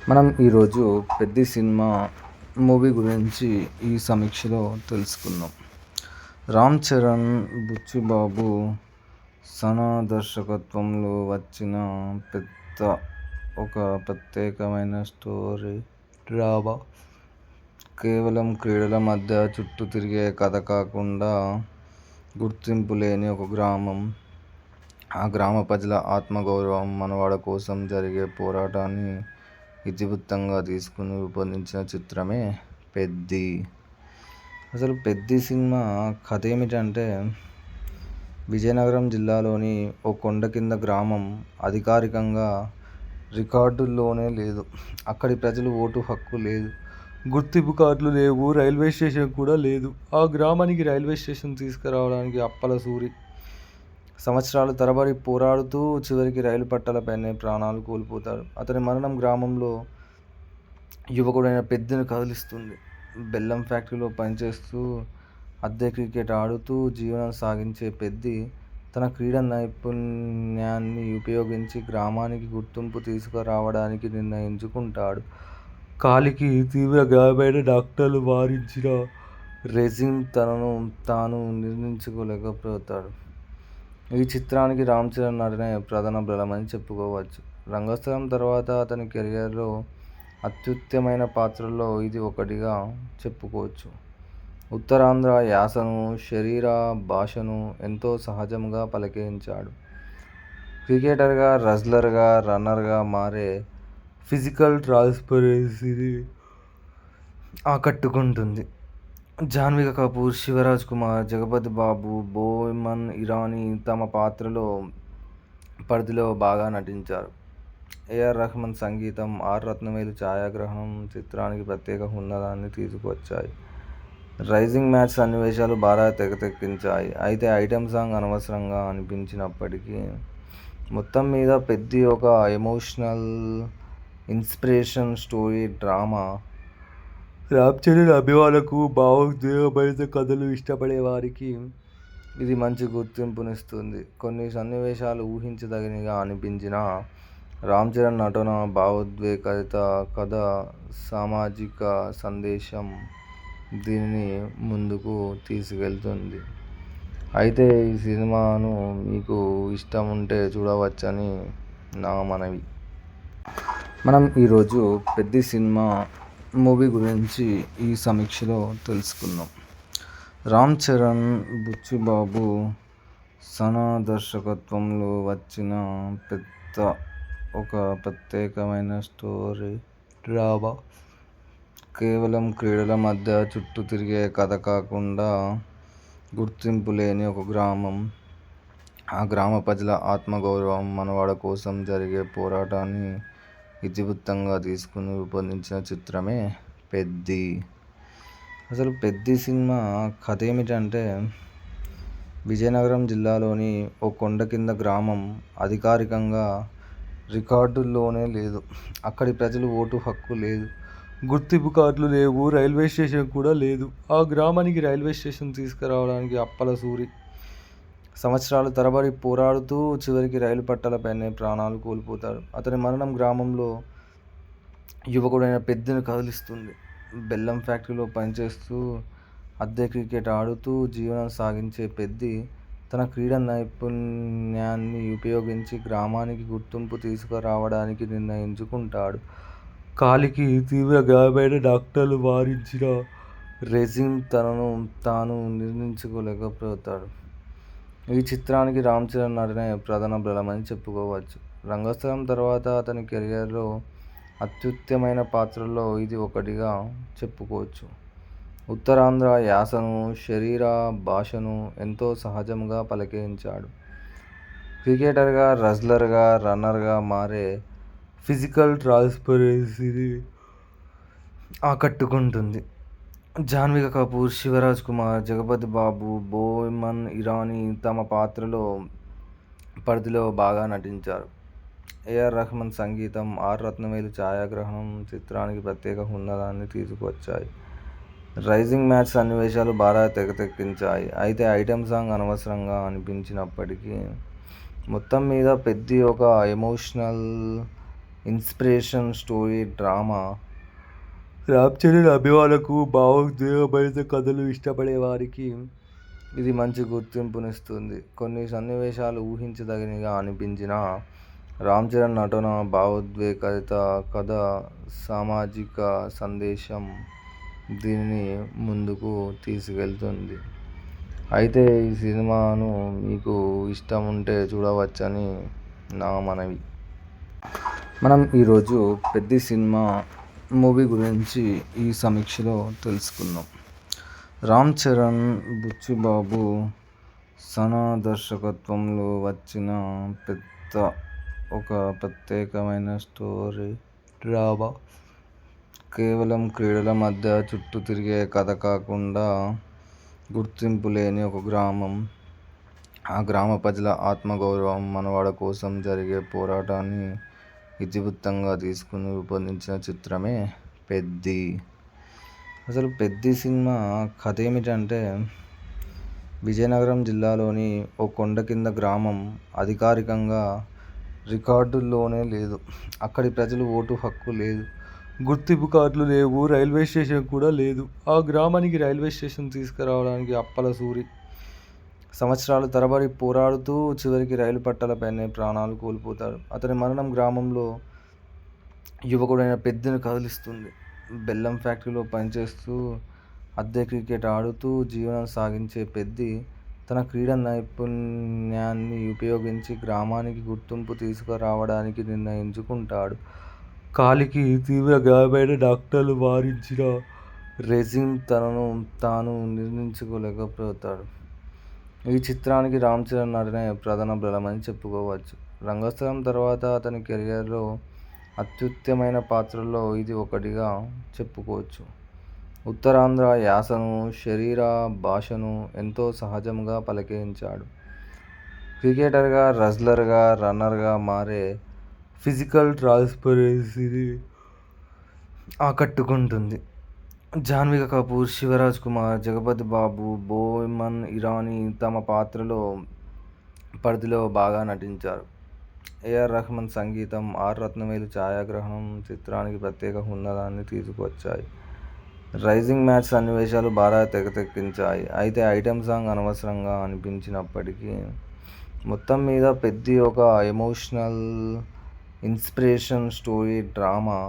మనం ఈరోజు 'Peddi' cinema movie గురించి ఈ సమీక్షలో తెలుసుకుందాం. రామ్ చరణ్, బుచ్చిబాబు, సనా దర్శకత్వంలో వచ్చిన ఒక ప్రత్యేకమైన స్టోరీ డ్రామా. కేవలం క్రీడల మధ్య చుట్టూ తిరిగే కథ కాకుండా గుర్తింపు లేని ఒక గ్రామం, ఆ గ్రామ ప్రజల ఆత్మగౌరవం, మనవాడ కోసం జరిగే పోరాటాన్ని ఇతివృత్తంగా తీసుకుని రూపొందించిన చిత్రమే 'పెద్ది'. అసలు 'పెద్ది' సినిమా కథ ఏమిటంటే, విజయనగరం జిల్లాలోని ఓ కొండ కింద గ్రామం అధికారికంగా రికార్డుల్లోనే లేదు. అక్కడి ప్రజలు ఓటు హక్కు లేదు, గుర్తింపు కార్డులు లేవు, రైల్వే స్టేషన్ కూడా లేదు. ఆ గ్రామానికి రైల్వే స్టేషన్ తీసుకురావడానికి అప్పల సూరి సంవత్సరాల తరబడి పోరాడుతూ చివరికి రైలు పట్టాలపైనే ప్రాణాలు కోల్పోతాడు. అతని మరణం గ్రామంలో యువకుడైన పెద్దిని కదిలిస్తుంది. బెల్లం ఫ్యాక్టరీలో పనిచేస్తూ అద్దె క్రికెట్ ఆడుతూ జీవనం సాగించే పెద్ది తన క్రీడా నైపుణ్యాన్ని ఉపయోగించి గ్రామానికి గుర్తింపు తీసుకురావడానికి నిర్ణయించుకుంటాడు. కాలికి తీవ్ర గాయమైన డాక్టర్లు వారించిన రెజిన్ తనను తాను నిర్ణయించుకోలేకపోతాడు. ఈ చిత్రానికి రామ్ చరణ్ నటనే ప్రధాన బలమని చెప్పుకోవచ్చు. రంగస్థలం తర్వాత అతని కెరియర్లో అత్యుత్తమైన పాత్రల్లో ఇది ఒకటిగా చెప్పుకోవచ్చు. ఉత్తరాంధ్ర యాసను, శరీర భాషను ఎంతో సహజంగా పలికించాడు. క్రికెటర్గా, రెజ్లర్గా, రన్నర్గా మారే ఫిజికల్ ట్రాన్స్పరెన్సీని ఆకట్టుకుంటుంది. జాహ్నవి కపూర్, శివరాజ్ కుమార్, జగపతి బాబు, బోమన్ ఇరానీ తమ పాత్రలో పరిధిలో బాగా నటించారు. ఏఆర్ రెహమాన్ సంగీతం, ఆర్ రత్నవేలు ఛాయాగ్రహణం చిత్రానికి ప్రత్యేక హుందాన్ని తీసుకువచ్చాయి. రైజింగ్ మ్యాచ్ సన్నివేశాలు బాగా తెరకెక్కించాయి. అయితే ఐటెం సాంగ్ అనవసరంగా అనిపించినప్పటికీ మొత్తం మీద 'పెద్ది' ఒక emotional, inspiration story drama. Ram Charan అభిమానులకు, భావోద్వేగభరిత కథలు ఇష్టపడే వారికి ఇది మంచి గుర్తింపునిస్తుంది. కొన్ని సన్నివేశాలు ఊహించదగినవిగా అనిపించినా రామ్ చరణ్ నటన, భావోద్వేగభరిత కథ, సామాజిక సందేశం దీనిని ముందుకు తీసుకెళ్తుంది. అయితే ఈ సినిమాను మీకు ఇష్టం ఉంటే చూడవచ్చని నా మనవి. మనం ఈరోజు 'పెద్ది' సినిమా మూవీ గురించి ఈ సమీక్షలో తెలుసుకుందాం. రామ్ చరణ్, బుచ్చిబాబు, సనా దర్శకత్వంలో వచ్చిన ఒక ప్రత్యేకమైన స్టోరీ డ్రామా. కేవలం క్రీడల మధ్య చుట్టూ తిరిగే కథ కాకుండా గుర్తింపు లేని ఒక గ్రామం, ఆ గ్రామ ప్రజల ఆత్మగౌరవం, మనవాడ కోసం జరిగే పోరాటాన్ని ఇతివృత్తంగా తీసుకుని రూపొందించిన చిత్రమే 'పెద్ది'. అసలు 'పెద్ది' సినిమా కథ ఏమిటంటే, విజయనగరం జిల్లాలోని ఓ కొండ కింద గ్రామం అధికారికంగా రికార్డుల్లోనే లేదు. అక్కడి ప్రజలు ఓటు హక్కు లేదు, గుర్తింపు కార్డులు లేవు, రైల్వే స్టేషన్ కూడా లేదు. ఆ గ్రామానికి రైల్వే స్టేషన్ తీసుకురావడానికి అప్పల సూరి సంవత్సరాల తరబడి పోరాడుతూ చివరికి రైలు పట్టాలపైనే ప్రాణాలు కోల్పోతాడు. అతని మరణం గ్రామంలో యువకుడైన పెద్దిని కదిలిస్తుంది. బెల్లం ఫ్యాక్టరీలో పనిచేస్తూ అద్దె క్రికెట్ ఆడుతూ జీవనం సాగించే పెద్ది తన క్రీడా నైపుణ్యాన్ని ఉపయోగించి గ్రామానికి గుర్తింపు తీసుకురావడానికి నిర్ణయించుకుంటాడు. కాలికి తీవ్ర గాయమైన డాక్టర్లు వారించిన రెజిన్ తనను తాను నిర్ణయించుకోలేకపోతాడు. ఈ చిత్రానికి రామ్ చరణ్ నటనే ప్రధాన బలమని చెప్పుకోవచ్చు. రంగస్థలం తర్వాత అతని కెరియర్లో అత్యుత్తమైన పాత్రల్లో ఇది ఒకటిగా చెప్పుకోవచ్చు. ఉత్తరాంధ్ర యాసను, శరీర భాషను ఎంతో సహజంగా పలికించాడు. క్రికెటర్గా, రెజ్లర్గా, రన్నర్గా మారే ఫిజికల్ ట్రాన్స్పరెన్సీని ఆకట్టుకుంటుంది. జాహ్నవి కపూర్, శివరాజ్ కుమార్, జగపతి బాబు, బోమన్ ఇరానీ తమ పాత్రలో పరిధిలో బాగా నటించారు. ఏఆర్ రెహమాన్ సంగీతం, ఆర్ రత్నవేలు ఛాయాగ్రహణం చిత్రానికి ప్రత్యేక హుందాన్ని తీసుకువచ్చాయి. రైజింగ్ మ్యాచ్ సన్నివేశాలు బాగా తెరకెక్కించాయి. అయితే ఐటెం సాంగ్ అనవసరంగా అనిపించినప్పటికీ మొత్తం మీద 'పెద్ది' ఒక emotional, inspiration story drama. Ram Charan అభిమానులకు భావోద్వేగభరిత కథలు ఇష్టపడే వారికి ఇది మంచి గుర్తింపునిస్తుంది. కొన్ని సన్నివేశాలు ఊహించదగినవిగా అనిపించినా రామ్ చరణ్ నటన, భావోద్వేగభరిత కథ, సామాజిక సందేశం దీనిని ముందుకు తీసుకెళ్తుంది. అయితే ఈ సినిమాను మీకు ఇష్టం ఉంటే చూడవచ్చని నా మనవి. మనం ఈరోజు పెద్ది సినిమా మూవీ గురించి ఈ సమీక్షలో తెలుసుకుందాం. రామ్ చరణ్, బుచ్చిబాబు, సనా దర్శకత్వంలో వచ్చిన ఒక ప్రత్యేకమైన స్టోరీ డ్రామా. కేవలం క్రీడల మధ్య చుట్టూ తిరిగే కథ కాకుండా గుర్తింపు లేని ఒక గ్రామం, ఆ గ్రామ ప్రజల ఆత్మగౌరవం, మనవాడ కోసం జరిగే పోరాటాన్ని ఇతివృత్తంగా తీసుకుని రూపొందించిన చిత్రమే పెద్ది. అసలు పెద్ది సినిమా కథ ఏమిటంటే, విజయనగరం జిల్లాలోని ఓ కొండ కింద గ్రామం అధికారికంగా రికార్డుల్లోనే లేదు. అక్కడి ప్రజలు ఓటు హక్కు లేదు, గుర్తింపు కార్డులు లేవు, రైల్వే స్టేషన్ కూడా లేదు. ఆ గ్రామానికి రైల్వే స్టేషన్ తీసుకురావడానికి అప్పల సూరి సంవత్సరాలు తరబడి పోరాడుతూ చివరికి రైలు పట్టాలపైనే ప్రాణాలు కోల్పోతాడు. అతని మరణం గ్రామంలో యువకుడైన పెద్దిని కదిలిస్తుంది. బెల్లం ఫ్యాక్టరీలో పనిచేస్తూ అద్దె క్రికెట్ ఆడుతూ జీవనం సాగించే పెద్ది తన క్రీడా నైపుణ్యాన్ని ఉపయోగించి గ్రామానికి గుర్తింపు తీసుకురావడానికి నిర్ణయించుకుంటాడు. కాలికి తీవ్ర గాయమైన డాక్టర్లు వారించిన రెజిన్ తనను తాను నిర్ణయించుకోలేకపోతాడు. ఈ చిత్రానికి రామ్ చరణ్ నటనే ప్రధాన బలమని చెప్పుకోవచ్చు. రంగస్థలం తర్వాత అతని కెరియర్లో అత్యుత్తమైన పాత్రల్లో ఇది ఒకటిగా చెప్పుకోవచ్చు. ఉత్తరాంధ్ర యాసను, శరీర భాషను ఎంతో సహజంగా పలికించాడు. క్రికెటర్గా, రెజ్లర్గా, రన్నర్గా మారే ఫిజికల్ ట్రాన్స్పరెన్సీని ఆకట్టుకుంటుంది. జాహ్నవి కపూర్, శివరాజ్ కుమార్, జగపతి బాబు, బోమన్ ఇరానీ తమ పాత్రలో పరిధిలో బాగా నటించారు. ఏఆర్ రెహమాన్ సంగీతం, ఆర్ రత్నవేలు ఛాయాగ్రహణం చిత్రానికి ప్రత్యేక హుందాన్ని తీసుకువచ్చాయి. రైజింగ్ మ్యాచ్ సన్నివేశాలు బాగా తెరకెక్కించాయి. అయితే ఐటెం సాంగ్ అనవసరంగా అనిపించినప్పటికీ మొత్తం మీద పెద్ది ఒక emotional inspiration story drama.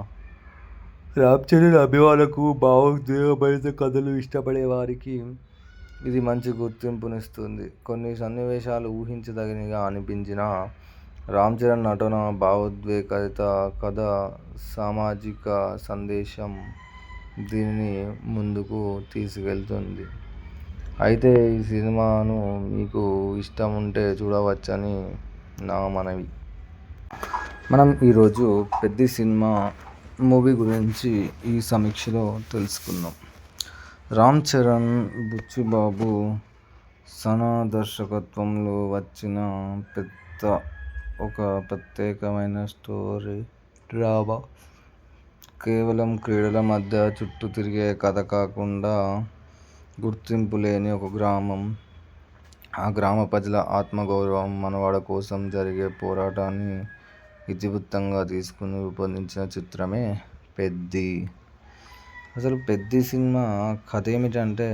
Ram Charan అభిమానులకు భావోద్వేగభరిత కథలు ఇష్టపడే వారికి ఇది మంచి గుర్తింపునిస్తుంది. కొన్ని సన్నివేశాలు ఊహించదగినవిగా అనిపించినా రామ్ చరణ్ నటన, భావోద్వేగభరిత కథ, సామాజిక సందేశం దీనిని ముందుకు తీసుకెళ్తుంది. అయితే ఈ సినిమాను మీకు ఇష్టం ఉంటే చూడవచ్చని నా మనవి. మనం ఈరోజు పెద్ది సినిమా మూవీ గురించి ఈ సమీక్షలో తెలుసుకుందాం. రామ్ చరణ్, బుచ్చిబాబు, సనా దర్శకత్వంలో వచ్చిన ఒక ప్రత్యేకమైన స్టోరీ డ్రామా. కేవలం క్రీడల మధ్య చుట్టూ తిరిగే కథ కాకుండా గుర్తింపు లేని ఒక గ్రామం, ఆ గ్రామ ప్రజల ఆత్మగౌరవం, మనవాడ కోసం జరిగే పోరాటాన్ని ఇతివృత్తంగా తీసుకుని రూపొందించిన చిత్రమే పెద్ది. అసలు పెద్ది సినిమా కథ ఏమిటంటే,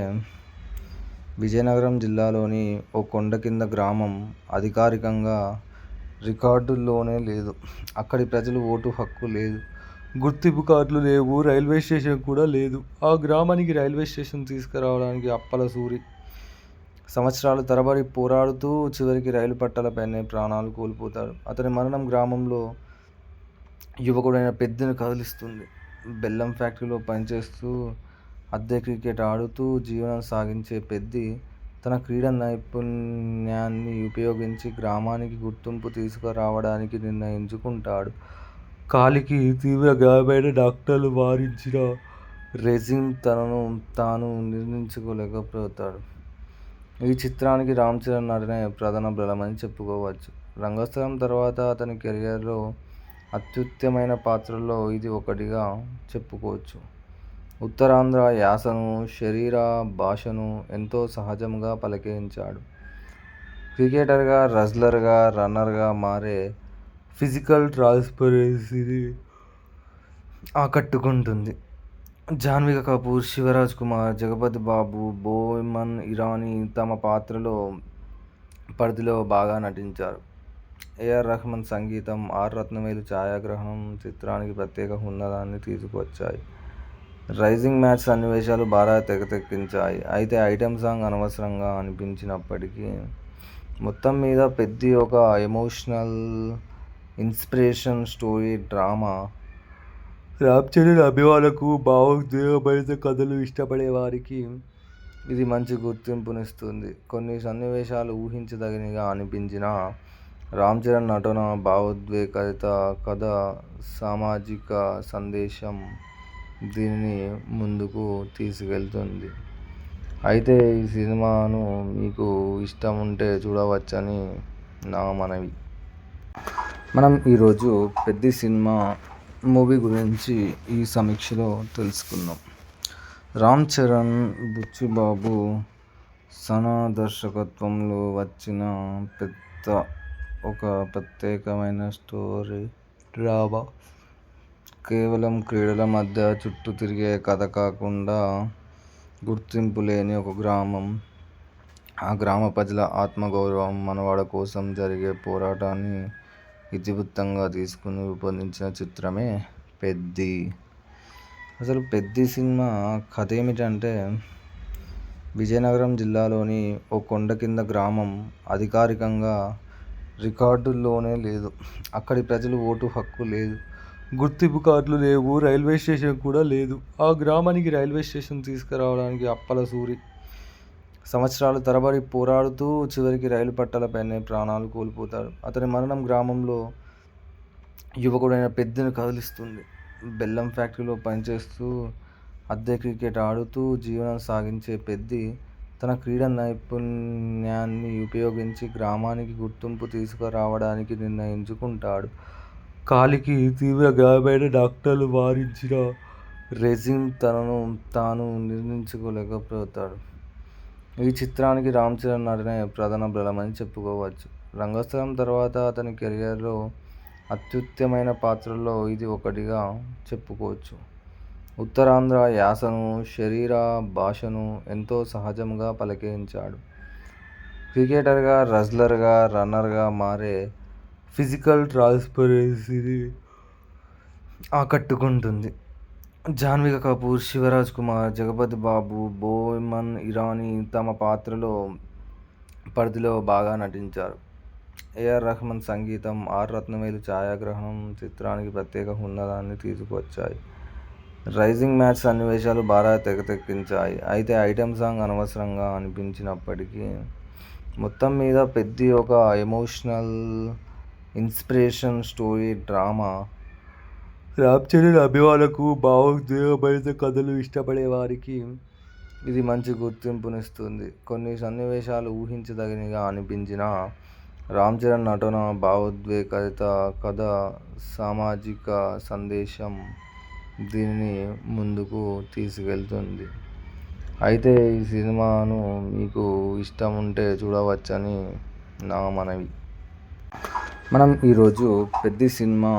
విజయనగరం జిల్లాలోని ఓ కొండ కింద గ్రామం అధికారికంగా రికార్డుల్లోనే లేదు. అక్కడి ప్రజలు ఓటు హక్కు లేదు, గుర్తింపు కార్డులు లేవు, రైల్వే స్టేషన్ కూడా లేదు. ఆ గ్రామానికి రైల్వే స్టేషన్ తీసుకురావడానికి అప్పల సూరి సంవత్సరాలు తరబడి పోరాడుతూ చివరికి రైలు పట్టాలపైనే ప్రాణాలు కోల్పోతాడు. అతని మరణం గ్రామంలో యువకుడైన పెద్దిని కదిలిస్తుంది. బెల్లం ఫ్యాక్టరీలో పనిచేస్తూ అద్దె క్రికెట్ ఆడుతూ జీవనం సాగించే పెద్ది తన క్రీడా నైపుణ్యాన్ని ఉపయోగించి గ్రామానికి గుర్తింపు తీసుకురావడానికి నిర్ణయించుకుంటాడు. కాలికి తీవ్ర గాయమైన డాక్టర్లు వారించిన రెజిన్ తనను తాను నిర్ణయించుకోలేకపోతాడు. ఈ చిత్రానికి రామ్ చరణ్ నటనే ప్రధాన బలమని చెప్పుకోవచ్చు. రంగస్థలం తర్వాత అతని కెరియర్లో అత్యుత్తమైన పాత్రల్లో ఇది ఒకటిగా చెప్పుకోవచ్చు. ఉత్తరాంధ్ర యాసను, శరీర భాషను ఎంతో సహజంగా పలికించాడు. క్రికెటర్గా, రెజ్లర్గా, రన్నర్గా మారే ఫిజికల్ ట్రాన్స్పరెన్సీని ఆకట్టుకుంటుంది. జాహ్నవి కపూర్, శివరాజ్ కుమార్, జగపతి బాబు, బోమన్ ఇరానీ తమ పాత్రలో పరిధిలో బాగా నటించారు. ఏఆర్ రెహమాన్ సంగీతం, ఆర్ రత్నవేలు ఛాయాగ్రహణం చిత్రానికి ప్రత్యేక హుందాన్ని తీసుకువచ్చాయి. రైజింగ్ మ్యాచ్ సన్నివేశాలు బాగా తెగకెక్కించాయి. అయితే ఐటెం సాంగ్ అనవసరంగా అనిపించినప్పటికీ మొత్తం మీద పెద్ది ఒక emotional, inspiration story drama. Ram Charan అభిమానులకు, భావోద్వేగభరిత కథలు ఇష్టపడే వారికి ఇది మంచి గుర్తింపునిస్తుంది. కొన్ని సన్నివేశాలు ఊహించదగినవిగా అనిపించినా రామ్ చరణ్ నటన, భావోద్వేగభరిత కథ, సామాజిక సందేశం దీనిని ముందుకు తీసుకెళ్తుంది. అయితే ఈ సినిమాను మీకు ఇష్టం ఉంటే చూడవచ్చని నా మనవి. మనం ఈరోజు పెద్ది సినిమా మూవీ గురించి ఈ సమీక్షలో తెలుసుకుందాం. రామ్ చరణ్, బుచ్చిబాబు, సనా దర్శకత్వంలో వచ్చిన ఒక ప్రత్యేకమైన స్టోరీ డ్రామా. కేవలం క్రీడల మధ్య చుట్టూ తిరిగే కథ కాకుండా గుర్తింపు లేని ఒక గ్రామం, ఆ గ్రామ ప్రజల ఆత్మగౌరవం, మనవాడ కోసం జరిగే పోరాటాన్ని ఇతివృత్తంగా తీసుకుని రూపొందించిన చిత్రమే పెద్ది. అసలు పెద్ది సినిమా కథ ఏమిటంటే, విజయనగరం జిల్లాలోని ఓ కొండ కింద గ్రామం అధికారికంగా రికార్డుల్లోనే లేదు. అక్కడి ప్రజలు ఓటు హక్కు లేదు, గుర్తింపు కార్డులు లేవు, రైల్వే స్టేషన్ కూడా లేదు. ఆ గ్రామానికి రైల్వే స్టేషన్ తీసుకురావడానికి అప్పల సూరి సంవత్సరాల తరబడి పోరాడుతూ చివరికి రైలు పట్టాలపైనే ప్రాణాలు కోల్పోతాడు. అతని మరణం గ్రామంలో యువకుడైన పెద్దిని కదిలిస్తుంది. బెల్లం ఫ్యాక్టరీలో పనిచేస్తూ అద్దె క్రికెట్ ఆడుతూ జీవనం సాగించే పెద్ది తన క్రీడా నైపుణ్యాన్ని ఉపయోగించి గ్రామానికి గుర్తింపు తీసుకురావడానికి నిర్ణయించుకుంటాడు. కాలికి తీవ్ర గాయమైన డాక్టర్లు వారించిన రెజిన్ తనను తాను నిర్ణయించుకోలేకపోతాడు. ఈ చిత్రానికి రామ్ చరణ్ నటనే ప్రధాన బలమని చెప్పుకోవచ్చు. రంగస్థలం తర్వాత అతని కెరియర్లో అత్యుత్తమైన పాత్రల్లో ఇది ఒకటిగా చెప్పుకోవచ్చు. ఉత్తరాంధ్ర యాసను, శరీర భాషను ఎంతో సహజంగా పలికించాడు. క్రికెటర్గా, రెజ్లర్గా, రన్నర్గా మారే ఫిజికల్ ట్రాన్స్పరెన్సీని ఆకట్టుకుంటుంది. జాహ్నవి కపూర్, శివరాజ్ కుమార్, జగపతి బాబు, బోమన్ ఇరానీ తమ పాత్రలో పరిధిలో బాగా నటించారు. ఏఆర్ రెహమాన్ సంగీతం, ఆర్ రత్నవేలు ఛాయాగ్రహణం చిత్రానికి ప్రత్యేక హుందాన్ని తీసుకువచ్చాయి. రైజింగ్ మ్యాచ్ సన్నివేశాలు బాగా తెగకెక్కించాయి. అయితే ఐటెం సాంగ్ అనవసరంగా అనిపించినప్పటికీ మొత్తం మీద పెద్ది ఒక emotional, inspiration story drama. Ram Charan అభిమానులకు, భావోద్వేగభరిత కథలు ఇష్టపడే వారికి ఇది మంచి గుర్తింపునిస్తుంది. కొన్ని సన్నివేశాలు ఊహించదగినవిగా అనిపించినా రామ్ చరణ్ నటన, భావోద్వేగభరిత కథ, సామాజిక సందేశం దీనిని ముందుకు తీసుకెళ్తుంది. అయితే ఈ సినిమాను మీకు ఇష్టం ఉంటే చూడవచ్చని నా మనవి. మనం ఈరోజు పెద్ది సినిమా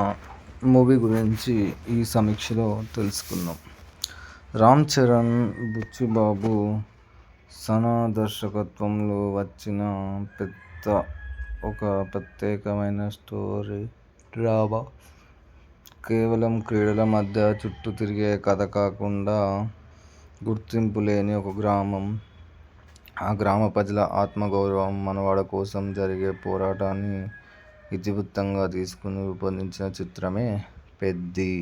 మూవీ గురించి ఈ సమీక్షలో తెలుసుకుందాం. రామ్ చరణ్, బుచ్చిబాబు, సనా దర్శకత్వంలో వచ్చిన ఒక ప్రత్యేకమైన స్టోరీ డ్రామా. కేవలం క్రీడల మధ్య చుట్టూ తిరిగే కథ కాకుండా గుర్తింపు లేని ఒక గ్రామం, ఆ గ్రామ ప్రజల ఆత్మగౌరవం, మనవాడ కోసం జరిగే పోరాటాన్ని ఇతివృత్తంగా తీసుకుని రూపొందించిన చిత్రమే పెద్ది.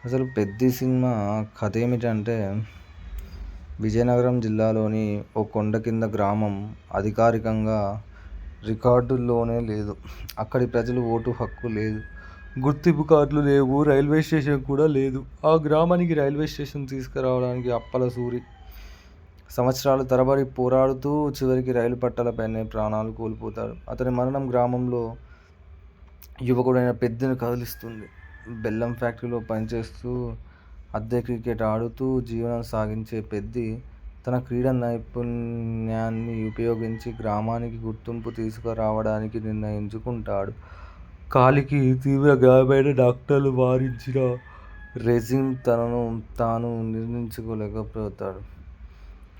అసలు పెద్ది సినిమా కథ ఏమిటంటే, విజయనగరం జిల్లాలోని ఓ కొండ కింద గ్రామం అధికారికంగా రికార్డుల్లోనే లేదు. అక్కడి ప్రజలు ఓటు హక్కు లేదు, గుర్తింపు కార్డులు లేవు, రైల్వే స్టేషన్ కూడా లేదు. ఆ గ్రామానికి రైల్వే స్టేషన్ తీసుకురావడానికి అప్పల సూరి సంవత్సరాల తరబడి పోరాడుతూ చివరికి రైలు పట్టాలపైనే ప్రాణాలు కోల్పోతాడు. అతని మరణం గ్రామంలో యువకుడైన పెద్దిని కదిలిస్తుంది. బెల్లం ఫ్యాక్టరీలో పనిచేస్తూ అద్దె క్రికెట్ ఆడుతూ జీవనం సాగించే పెద్ది తన క్రీడా నైపుణ్యాన్ని ఉపయోగించి గ్రామానికి గుర్తింపు తీసుకురావడానికి నిర్ణయించుకుంటాడు. కాలికి తీవ్ర గాయమైన డాక్టర్లు వారించిన రెజిన్ తనను తాను నిర్ణయించుకోలేకపోతాడు.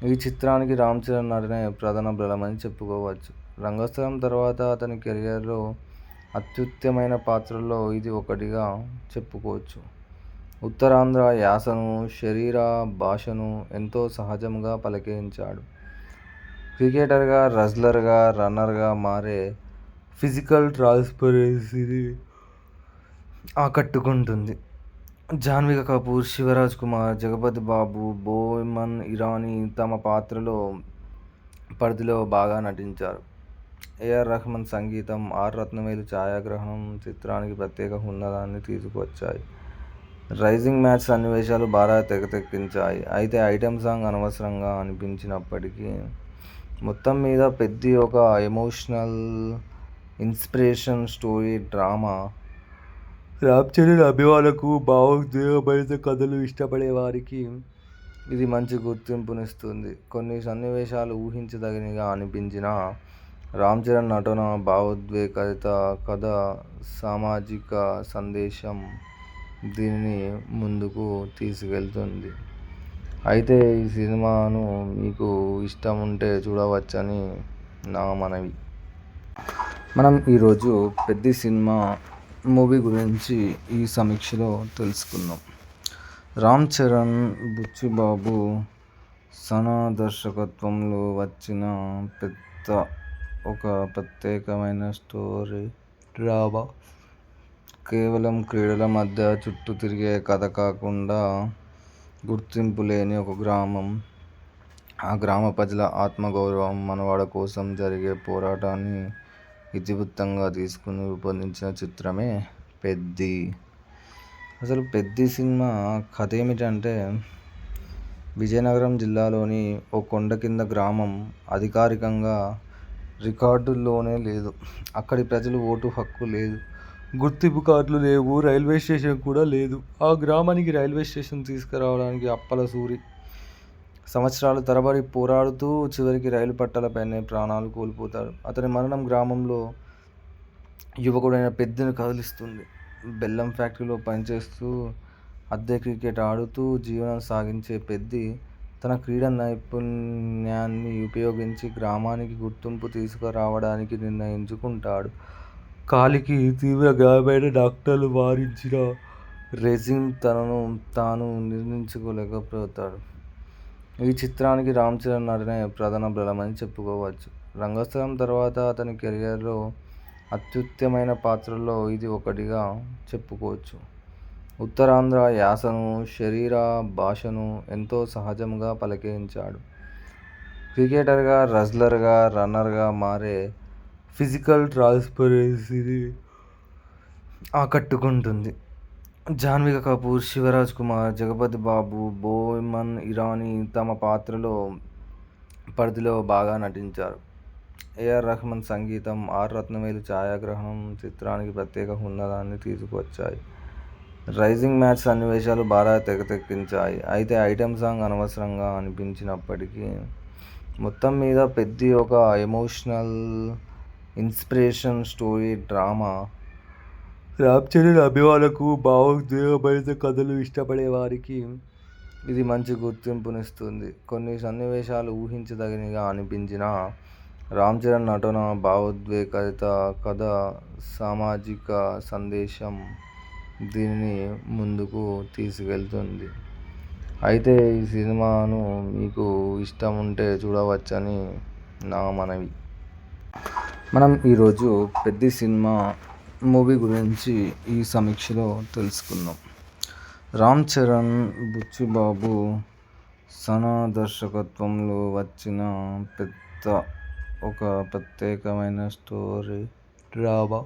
ఈ చిత్రానికి రామ్ చరణ్ నటనే ప్రధాన బలమని చెప్పుకోవచ్చు. రంగస్థలం తర్వాత అతని కెరియర్లో అత్యుత్తమైన పాత్రల్లో ఇది ఒకటిగా చెప్పుకోవచ్చు. ఉత్తరాంధ్ర యాసను, శరీర భాషను ఎంతో సహజంగా పలికించాడు. క్రికెటర్గా, రెజ్లర్గా, రన్నర్గా మారే ఫిజికల్ ట్రాన్స్పరెన్సీని ఆకట్టుకుంటుంది. జాహ్నవి కపూర్, శివరాజ్ కుమార్, జగపతి బాబు, బోమన్ ఇరానీ తమ పాత్రలో పరిధిలో బాగా నటించారు. ఏఆర్ రెహమాన్ సంగీతం, ఆర్ రత్నవేలు ఛాయాగ్రహణం చిత్రానికి ప్రత్యేక హుందాన్ని తీసుకువచ్చాయి. రైజింగ్ మ్యాచ్ సన్నివేశాలు బాగా తెరకెక్కించాయి. అయితే ఐటెం సాంగ్ అనవసరంగా అనిపించినప్పటికీ మొత్తం మీద పెద్ది ఒక emotional, inspiration story drama. Ram Charan అభిమానులకు, భావోద్వేగభరిత కథలు ఇష్టపడే వారికి ఇది మంచి గుర్తింపునిస్తుంది. కొన్ని సన్నివేశాలు ఊహించదగినవిగా అనిపించినా రామ్ చరణ్ నటన, భావోద్వేగభరిత కథ, సామాజిక సందేశం దీనిని ముందుకు తీసుకెళ్తుంది. అయితే ఈ సినిమాను మీకు ఇష్టం ఉంటే చూడవచ్చని నా మనవి. మనం ఈరోజు పెద్ది సినిమా మూవీ గురించి ఈ సమీక్షలో తెలుసుకుందాం. రామ్ చరణ్, బుచ్చిబాబు, సనా దర్శకత్వంలో వచ్చిన పెద్ద ఒక ప్రత్యేకమైన స్టోరీ డ్రామా. కేవలం క్రీడల మధ్య చుట్టూ తిరిగే కథ కాకుండా గుర్తింపు లేని ఒక గ్రామం, ఆ గ్రామ ప్రజల ఆత్మగౌరవం, మనవాడ కోసం జరిగే పోరాటాన్ని ఇతివృత్తంగా తీసుకుని రూపొందించిన చిత్రమే పెద్ది. అసలు పెద్ది సినిమా కథ ఏమిటంటే, విజయనగరం జిల్లాలోని ఓ కొండ కింద గ్రామం అధికారికంగా రికార్డుల్లోనే లేదు. అక్కడి ప్రజలు ఓటు హక్కు లేదు, గుర్తింపు కార్డులు లేవు, రైల్వే స్టేషన్ కూడా లేదు. ఆ గ్రామానికి రైల్వే స్టేషన్ తీసుకురావడానికి అప్పల సూరి సంవత్సరాలు తరబడి పోరాడుతూ చివరికి రైలు పట్టాలపైనే ప్రాణాలు కోల్పోతాడు. అతని మరణం గ్రామంలో యువకుడైన పెద్దిని కదిలిస్తుంది. బెల్లం ఫ్యాక్టరీలో పనిచేస్తూ అద్దె క్రికెట్ ఆడుతూ జీవనం సాగించే పెద్ది తన క్రీడా నైపుణ్యాన్ని ఉపయోగించి గ్రామానికి గుర్తింపు తీసుకురావడానికి నిర్ణయించుకుంటాడు. కాలికి తీవ్ర గాయమైన డాక్టర్లు వారించిన రెజిన్ తనను తాను నిర్ణయించుకోలేకపోతాడు. ఈ చిత్రానికి రామ్ చరణ్ నటనే ప్రధాన బలమని చెప్పుకోవచ్చు. రంగస్థలం తర్వాత అతని కెరియర్లో అత్యుత్తమైన పాత్రల్లో ఇది ఒకటిగా చెప్పుకోవచ్చు. ఉత్తరాంధ్ర యాసను, శరీర భాషను ఎంతో సహజంగా పలికించాడు. క్రికెటర్గా, రెజ్లర్గా, రన్నర్గా మారే ఫిజికల్ ట్రాన్స్పరెన్సీని ఆకట్టుకుంటుంది. జాహ్నవి కపూర్, శివరాజ్ కుమార్, జగపతి బాబు, బోమన్ ఇరానీ తమ పాత్రలో పరిధిలో బాగా నటించారు. ఏఆర్ రెహమాన్ సంగీతం, ఆర్ రత్నవేలు ఛాయాగ్రహణం చిత్రానికి ప్రత్యేక హుందాన్ని తీసుకువచ్చాయి. రైజింగ్ మ్యాచ్ సన్నివేశాలు బాగా తెరకెక్కించాయి. అయితే ఐటెం సాంగ్ అనవసరంగా అనిపించినప్పటికీ మొత్తం మీద పెద్ది ఒక emotional, inspiration story drama. Ram Charan అభిమానులకు, భావోద్వేగభరిత కథలు ఇష్టపడే వారికి ఇది మంచి గుర్తింపునిస్తుంది. కొన్ని సన్నివేశాలు ఊహించదగినవిగా అనిపించినా రామ్ చరణ్ నటన, భావోద్వేగభరిత కథ, సామాజిక సందేశం దీనిని ముందుకు తీసుకెళ్తుంది. అయితే ఈ సినిమాను మీకు ఇష్టం ఉంటే చూడవచ్చని నా మనవి. మనం ఈరోజు పెద్ది సినిమా మూవీ గురించి ఈ సమీక్షలో తెలుసుకుందాం. రామ్ చరణ్, బుచ్చిబాబు, సనా దర్శకత్వంలో వచ్చిన పెద్ద ఒక ప్రత్యేకమైన స్టోరీ డ్రామా.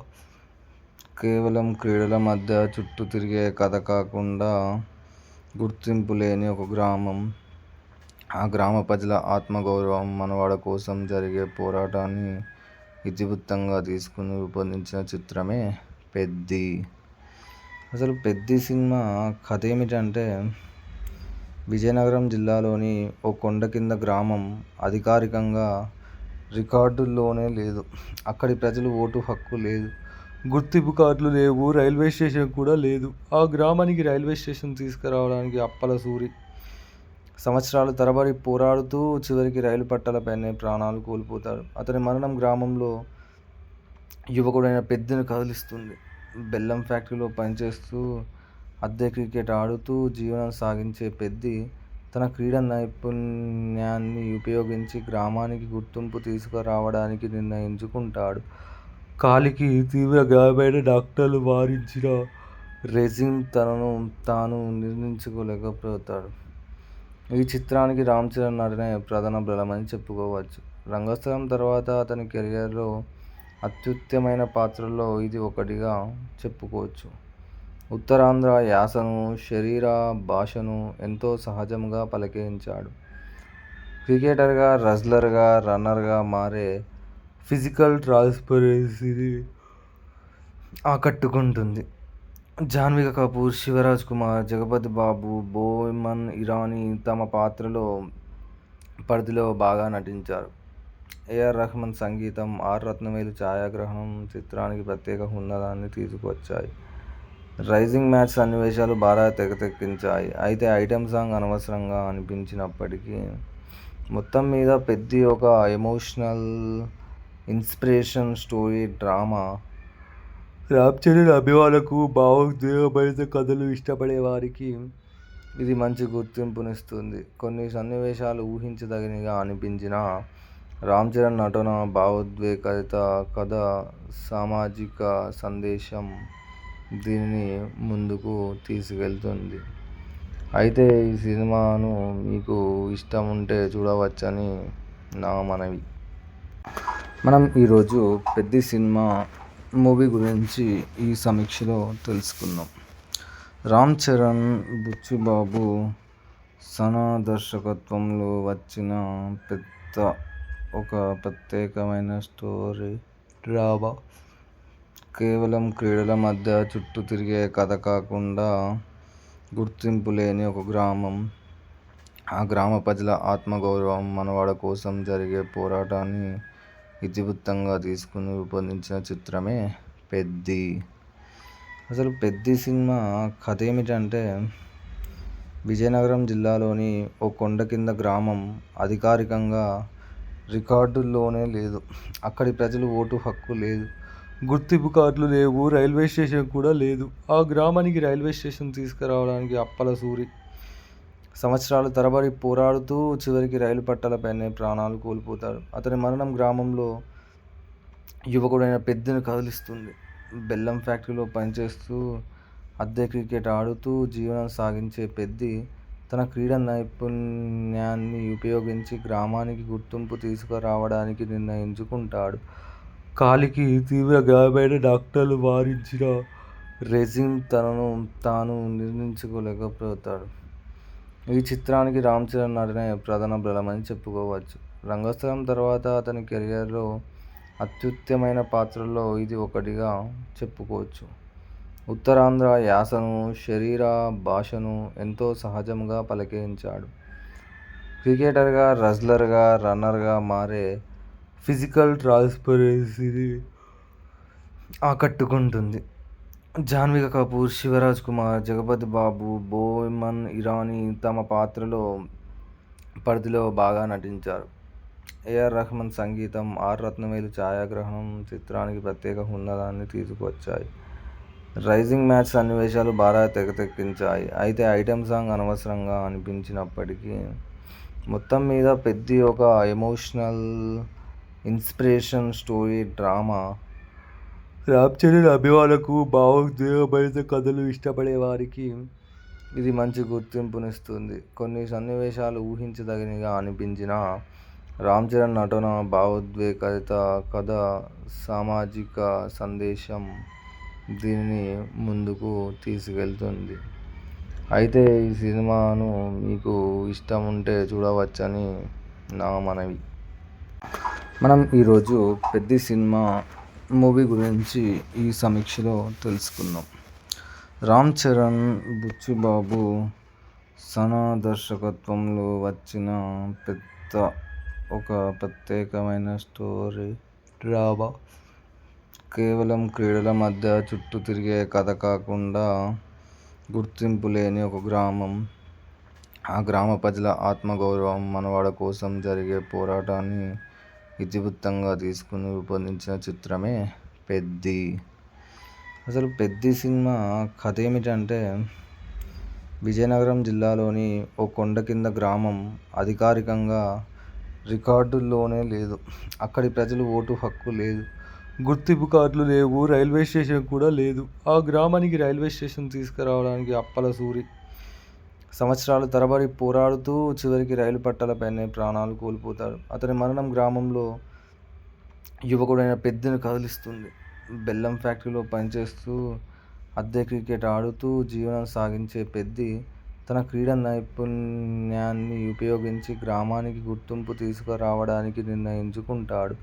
కేవలం క్రీడల మధ్య చుట్టూ తిరిగే కథ కాకుండా గుర్తింపు లేని ఒక గ్రామం, ఆ గ్రామ ప్రజల ఆత్మగౌరవం, మనవాడ కోసం జరిగే పోరాటాన్ని ఇతివృత్తంగా తీసుకుని రూపొందించిన చిత్రమే పెద్ది. అసలు పెద్ది సినిమా కథ ఏమిటంటే, విజయనగరం జిల్లాలోని ఓ కొండ కింద గ్రామం అధికారికంగా రికార్డుల్లోనే లేదు. అక్కడి ప్రజలు ఓటు హక్కు లేదు, గుర్తింపు కార్డులు లేవు. రైల్వే స్టేషన్ కూడా లేదు. ఆ గ్రామానికి రైల్వే స్టేషన్ తీసుకురావడానికి అప్పల సూరి సంవత్సరాల తరబడి పోరాడుతూ చివరికి రైలు పట్టాలపైనే ప్రాణాలు కోల్పోతాడు. అతని మరణం గ్రామంలో యువకుడైన పెద్దిని కదిలిస్తుంది. బెల్లం ఫ్యాక్టరీలో పనిచేస్తూ అద్దె క్రికెట్ ఆడుతూ జీవనం సాగించే పెద్ది తన క్రీడా నైపుణ్యాన్ని ఉపయోగించి గ్రామానికి గుర్తింపు తీసుకురావడానికి నిర్ణయించుకుంటాడు. కాలికి తీవ్ర గాయమైన డాక్టర్లు వారించిన రెజిన్ తనను తాను నిర్ణయించుకోలేకపోతాడు. ఈ చిత్రానికి రామ్ చరణ్ నటనే ప్రధాన బలమని చెప్పుకోవచ్చు. రంగస్థలం తర్వాత అతని కెరియర్లో అత్యుత్తమైన పాత్రల్లో ఇది ఒకటిగా చెప్పుకోవచ్చు. ఉత్తరాంధ్ర యాసను, శరీర భాషను ఎంతో సహజంగా పలికించాడు. క్రికెటర్గా, రెజ్లర్గా, రన్నర్గా మారే ఫిజికల్ ట్రాన్స్పరెన్సీని ఆకట్టుకుంటుంది. జాహ్నవి కపూర్, శివరాజ్ కుమార్, జగపతి బాబు, బోమన్ ఇరానీ తమ పాత్రలో పరిధిలో బాగా నటించారు. ఏఆర్ రెహమాన్ సంగీతం, ఆర్ రత్నవేలు ఛాయాగ్రహణం చిత్రానికి ప్రత్యేక హుందాన్ని తీసుకువచ్చాయి. రైజింగ్ మ్యాచ్ సన్నివేశాలు బాగా తెరకెక్కించాయి. అయితే ఐటెం సాంగ్ అనవసరంగా అనిపించినప్పటికీ మొత్తం మీద పెద్ది ఒక emotional, inspiration story drama. Ram Charan అభిమానులకు, భావోద్వేగభరిత కథలు ఇష్టపడే వారికి ఇది మంచి గుర్తింపునిస్తుంది. కొన్ని సన్నివేశాలు ఊహించదగినవిగా అనిపించినా రామ్ చరణ్ నటన, భావోద్వేగభరిత కథ, సామాజిక సందేశం దీనిని ముందుకు తీసుకెళ్తుంది. అయితే ఈ సినిమాను మీకు ఇష్టం ఉంటే చూడవచ్చని నా మనవి. మనం ఈరోజు పెద్ది సినిమా మూవీ గురించి ఈ సమీక్షలో తెలుసుకుందాం. రామ్ చరణ్, బుచ్చిబాబు, సనా దర్శకత్వంలో వచ్చిన పెద్ద ఒక ప్రత్యేకమైన స్టోరీ డ్రామా. కేవలం క్రీడల మధ్య చుట్టూ తిరిగే కథ కాకుండా గుర్తింపు లేని ఒక గ్రామం, ఆ గ్రామ ప్రజల ఆత్మగౌరవం, మనుగడ కోసం జరిగే పోరాటాన్ని ఇతివృత్తంగా తీసుకుని రూపొందించిన చిత్రమే పెద్ది. అసలు పెద్ది సినిమా కథ ఏమిటంటే, విజయనగరం జిల్లాలోని ఓ కొండ కింద గ్రామం అధికారికంగా రికార్డుల్లోనే లేదు. అక్కడి ప్రజలు ఓటు హక్కు లేదు. గుర్తింపు కార్డులు లేవు. రైల్వే స్టేషన్ కూడా లేదు. ఆ గ్రామానికి రైల్వే స్టేషన్ తీసుకురావడానికి అప్పల సూరి సంవత్సరాల తరబడి పోరాడుతూ చివరికి రైలు పట్టాలపైనే ప్రాణాలు కోల్పోతాడు. అతని మరణం గ్రామంలో యువకుడైన పెద్దిని కదిలిస్తుంది. బెల్లం ఫ్యాక్టరీలో పనిచేస్తూ అద్దె క్రికెట్ ఆడుతూ జీవనం సాగించే పెద్ది తన క్రీడా నైపుణ్యాన్ని ఉపయోగించి గ్రామానికి గుర్తింపు తీసుకురావడానికి నిర్ణయించుకుంటాడు. కాలికి తీవ్ర గాయమైన డాక్టర్లు వారించిన రెజిన్ తనను తాను నిర్ణయించుకోలేకపోతాడు. ఈ చిత్రానికి రామ్ చరణ్ నటనే ప్రధాన బలమని చెప్పుకోవచ్చు. రంగస్థలం తర్వాత అతని కెరియర్లో అత్యుత్తమైన పాత్రల్లో ఇది ఒకటిగా చెప్పుకోవచ్చు. ఉత్తరాంధ్ర యాసను, శరీర భాషను ఎంతో సహజంగా పలికించాడు. క్రికెటర్గా, రెజ్లర్గా, రన్నర్గా మారే ఫిజికల్ ట్రాన్స్పరెన్సీని ఆకట్టుకుంటుంది. జాహ్నవి కపూర్, శివరాజ్ కుమార్, జగపతి బాబు, బోమన్ ఇరానీ తమ పాత్రలో పరిధిలో బాగా నటించారు. ఏఆర్ రెహమాన్ సంగీతం, ఆర్ రత్నవేలు ఛాయాగ్రహణం చిత్రానికి ప్రత్యేక హుందాన్ని తీసుకువచ్చాయి. రైజింగ్ మ్యాచ్ సన్నివేశాలు బాగా తెరకెక్కించాయి. అయితే ఐటెం సాంగ్ అనవసరంగా అనిపించినప్పటికీ మొత్తం మీద పెద్ది ఒక emotional, inspiration story drama. Ram Charan అభిమానులకు, భావోద్వేగభరిత కథలు ఇష్టపడే వారికి ఇది మంచి గుర్తింపునిస్తుంది. కొన్ని సన్నివేశాలు ఊహించదగినవిగా అనిపించినా రామ్ చరణ్ నటన, భావోద్వేగభరిత కథ, సామాజిక సందేశం దీనిని ముందుకు తీసుకెళ్తుంది. అయితే ఈ సినిమాను మీకు ఇష్టం ఉంటే చూడవచ్చని నా మనవి. మనం ఈరోజు పెద్ది సినిమా మూవీ గురించి ఈ సమీక్షలో తెలుసుకుందాం. రామ్ చరణ్, బుచ్చిబాబు, సనా దర్శకత్వంలో వచ్చిన పెద్ద ఒక ప్రత్యేకమైన స్టోరీ డ్రామా. కేవలం క్రీడల మధ్య చుట్టూ తిరిగే కథ కాకుండా గుర్తింపు లేని ఒక గ్రామం, ఆ గ్రామ ప్రజల ఆత్మగౌరవం, మనవాడ కోసం జరిగే పోరాటాన్ని ఇతివృత్తంగా తీసుకుని రూపొందించిన చిత్రమే 'పెద్ది'. అసలు 'పెద్ది' సినిమా కథ ఏమిటంటే, విజయనగరం జిల్లాలోని ఓ కొండ కింద గ్రామం అధికారికంగా రికార్డుల్లోనే లేదు. అక్కడి ప్రజలు ఓటు హక్కు లేదు, గుర్తింపు కార్డులు లేవు, రైల్వే స్టేషన్ కూడా లేదు. ఆ గ్రామానికి రైల్వే స్టేషన్ తీసుకురావడానికి అప్పల సూరి సంవత్సరాల తరబడి పోరాడుతూ చివరికి రైలు పట్టాలపైనే ప్రాణాలు కోల్పోతాడు. అతని మరణం గ్రామంలో యువకుడైన పెద్దిని కదిలిస్తుంది. బెల్లం ఫ్యాక్టరీలో పనిచేస్తూ అద్దె క్రికెట్ ఆడుతూ జీవనం సాగించే పెద్ది తన క్రీడా నైపుణ్యాన్ని ఉపయోగించి గ్రామానికి గుర్తింపు తీసుకురావడానికి నిర్ణయించుకుంటాడు.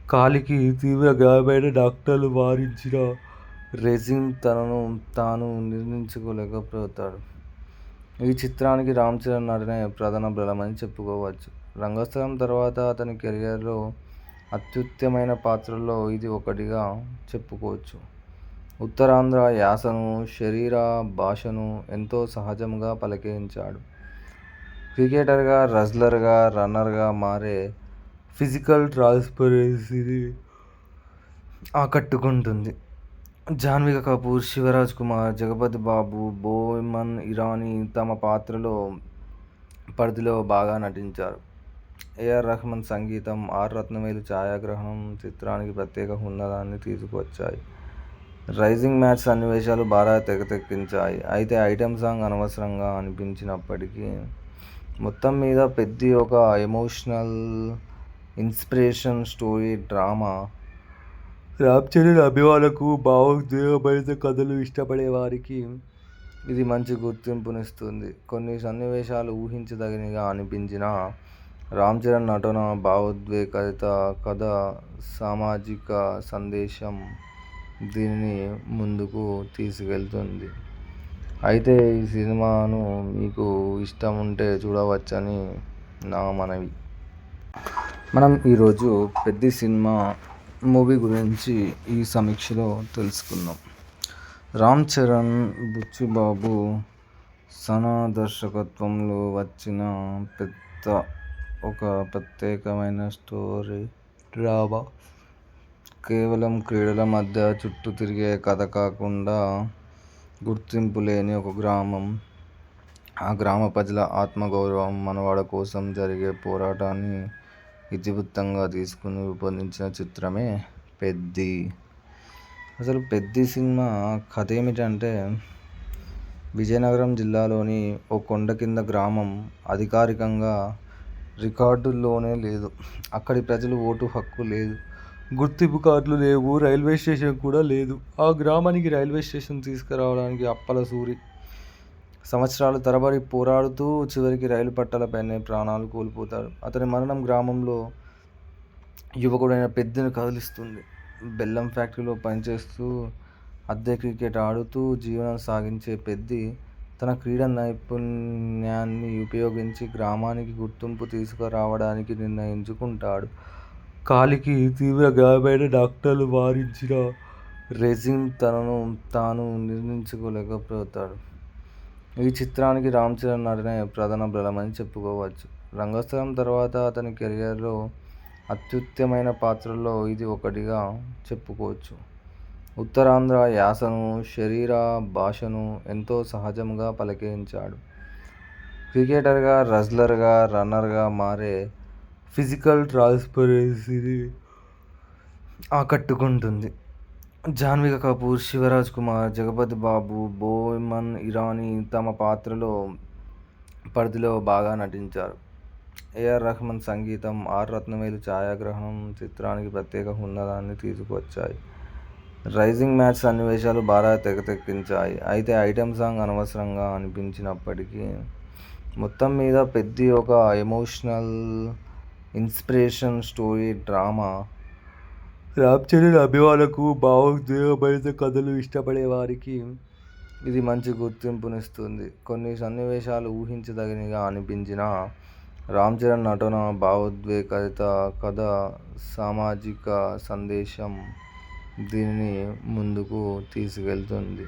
కాలికి తీవ్ర గాయమైన డాక్టర్లు వారించిన రెజిన్ తనను తాను నిర్మించుకోలేకపోతాడు. ఈ చిత్రానికి రామ్ చరణ్ నటనే ప్రధాన బలమని చెప్పుకోవచ్చు. రంగస్థలం తర్వాత అతని కెరియర్లో అత్యుత్తమైన పాత్రల్లో ఇది ఒకటిగా చెప్పుకోవచ్చు. ఉత్తరాంధ్ర యాసను, శరీర భాషను ఎంతో సహజంగా పలికించాడు. క్రికెటర్గా, రెజ్లర్గా, రన్నర్గా మారే ఫిజికల్ ట్రాన్స్పరెన్సీని ఆకట్టుకుంటుంది. జాహ్నవి కపూర్, శివరాజ్ కుమార్, జగపతి బాబు, బోమన్ ఇరానీ తమ పాత్రలో పరిధిలో బాగా నటించారు. ఏఆర్ రెహమాన్ సంగీతం, ఆర్ రత్నవేలు ఛాయాగ్రహణం చిత్రానికి ప్రత్యేక హుందాన్ని తీసుకువచ్చాయి. రైజింగ్ మ్యాచ్ సన్నివేశాలు బాగా తెరకెక్కించాయి. అయితే ఐటెం సాంగ్ అనవసరంగా అనిపించినప్పటికీ మొత్తం మీద 'పెద్ది' ఒక emotional, inspiration story drama. Ram Charan అభిమానులకు, భావోద్వేగభరిత కథలు ఇష్టపడే వారికి ఇది మంచి గుర్తింపునిస్తుంది. కొన్ని సన్నివేశాలు ఊహించదగినవిగా అనిపించినా రామ్ చరణ్ నటన, భావోద్వేగభరిత కథ, సామాజిక సందేశం దీనిని ముందుకు తీసుకెళ్తుంది. అయితే ఈ సినిమాను మీకు ఇష్టం ఉంటే చూడవచ్చని నా మనవి. మనం ఈరోజు 'పెద్ది' సినిమా మూవీ గురించి ఈ సమీక్షలో తెలుసుకుందాం. రామ్ చరణ్, బుచ్చిబాబు, సనా దర్శకత్వంలో వచ్చిన ఒక ప్రత్యేకమైన స్టోరీ డ్రామా. కేవలం క్రీడల మధ్య చుట్టూ తిరిగే కథ కాకుండా గుర్తింపు లేని ఒక గ్రామం, ఆ గ్రామ ప్రజల ఆత్మగౌరవం, మనవాడ కోసం జరిగే పోరాటాన్ని ఇతివృత్తంగా తీసుకుని రూపొందించిన చిత్రమే 'పెద్ది'. అసలు 'పెద్ది' సినిమా కథ ఏమిటంటే, విజయనగరం జిల్లాలోని ఓ కొండ కింద గ్రామం అధికారికంగా రికార్డుల్లోనే లేదు. అక్కడి ప్రజలు ఓటు హక్కు లేదు, గుర్తింపు కార్డులు లేవు, రైల్వే స్టేషన్ కూడా లేదు. ఆ గ్రామానికి రైల్వే స్టేషన్ తీసుకురావడానికి అప్పల సూరి సంవత్సరాల తరబడి పోరాడుతూ చివరికి రైలు పట్టాలపైనే ప్రాణాలు కోల్పోతాడు. అతని మరణం గ్రామంలో యువకుడైన పెద్దిని కదిలిస్తుంది. బెల్లం ఫ్యాక్టరీలో పనిచేస్తూ అద్దె క్రికెట్ ఆడుతూ జీవనం సాగించే పెద్ది తన క్రీడా నైపుణ్యాన్ని ఉపయోగించి గ్రామానికి గుర్తింపు తీసుకురావడానికి నిర్ణయించుకుంటాడు. కాలికి తీవ్ర గాయమైన డాక్టర్లు వారించిన రెజిన్ తనను తాను నిర్మించుకోలేకపోతాడు. ఈ చిత్రానికి రామ్ చరణ్ నటనే ప్రధాన బలమని చెప్పుకోవచ్చు. రంగస్థలం తర్వాత అతని కెరియర్లో అత్యుత్తమైన పాత్రల్లో ఇది ఒకటిగా చెప్పుకోవచ్చు. ఉత్తరాంధ్ర యాసను, శరీర భాషను ఎంతో సహజంగా పలికించాడు. క్రికెటర్గా, రెజ్లర్గా, రన్నర్గా మారే ఫిజికల్ ట్రాన్స్పరెన్సీని ఆకట్టుకుంటుంది. జాహ్నవి కపూర్, శివరాజ్ కుమార్, జగపతి బాబు, బోమన్ ఇరానీ తమ పాత్రలో పరిధిలో బాగా నటించారు. ఏఆర్ రెహమాన్ సంగీతం, ఆర్ రత్నవేలు ఛాయాగ్రహణం చిత్రానికి ప్రత్యేక హుందాన్ని తీసుకువచ్చాయి. రైజింగ్ మ్యాచ్ సన్నివేశాలు బాగా తెరకెక్కించాయి. అయితే ఐటెం సాంగ్ అనవసరంగా అనిపించినప్పటికీ మొత్తం మీద 'పెద్ది' ఒక emotional, inspiration story drama. Ram Charan అభిమానులకు, భావోద్వేగభరిత కథలు ఇష్టపడే వారికి ఇది మంచి గుర్తింపునిస్తుంది. కొన్ని సన్నివేశాలు ఊహించదగినవిగా అనిపించినా రామ్ చరణ్ నటన, భావోద్వేగభరిత కథ, సామాజిక సందేశం దీనిని ముందుకు తీసుకెళ్తుంది.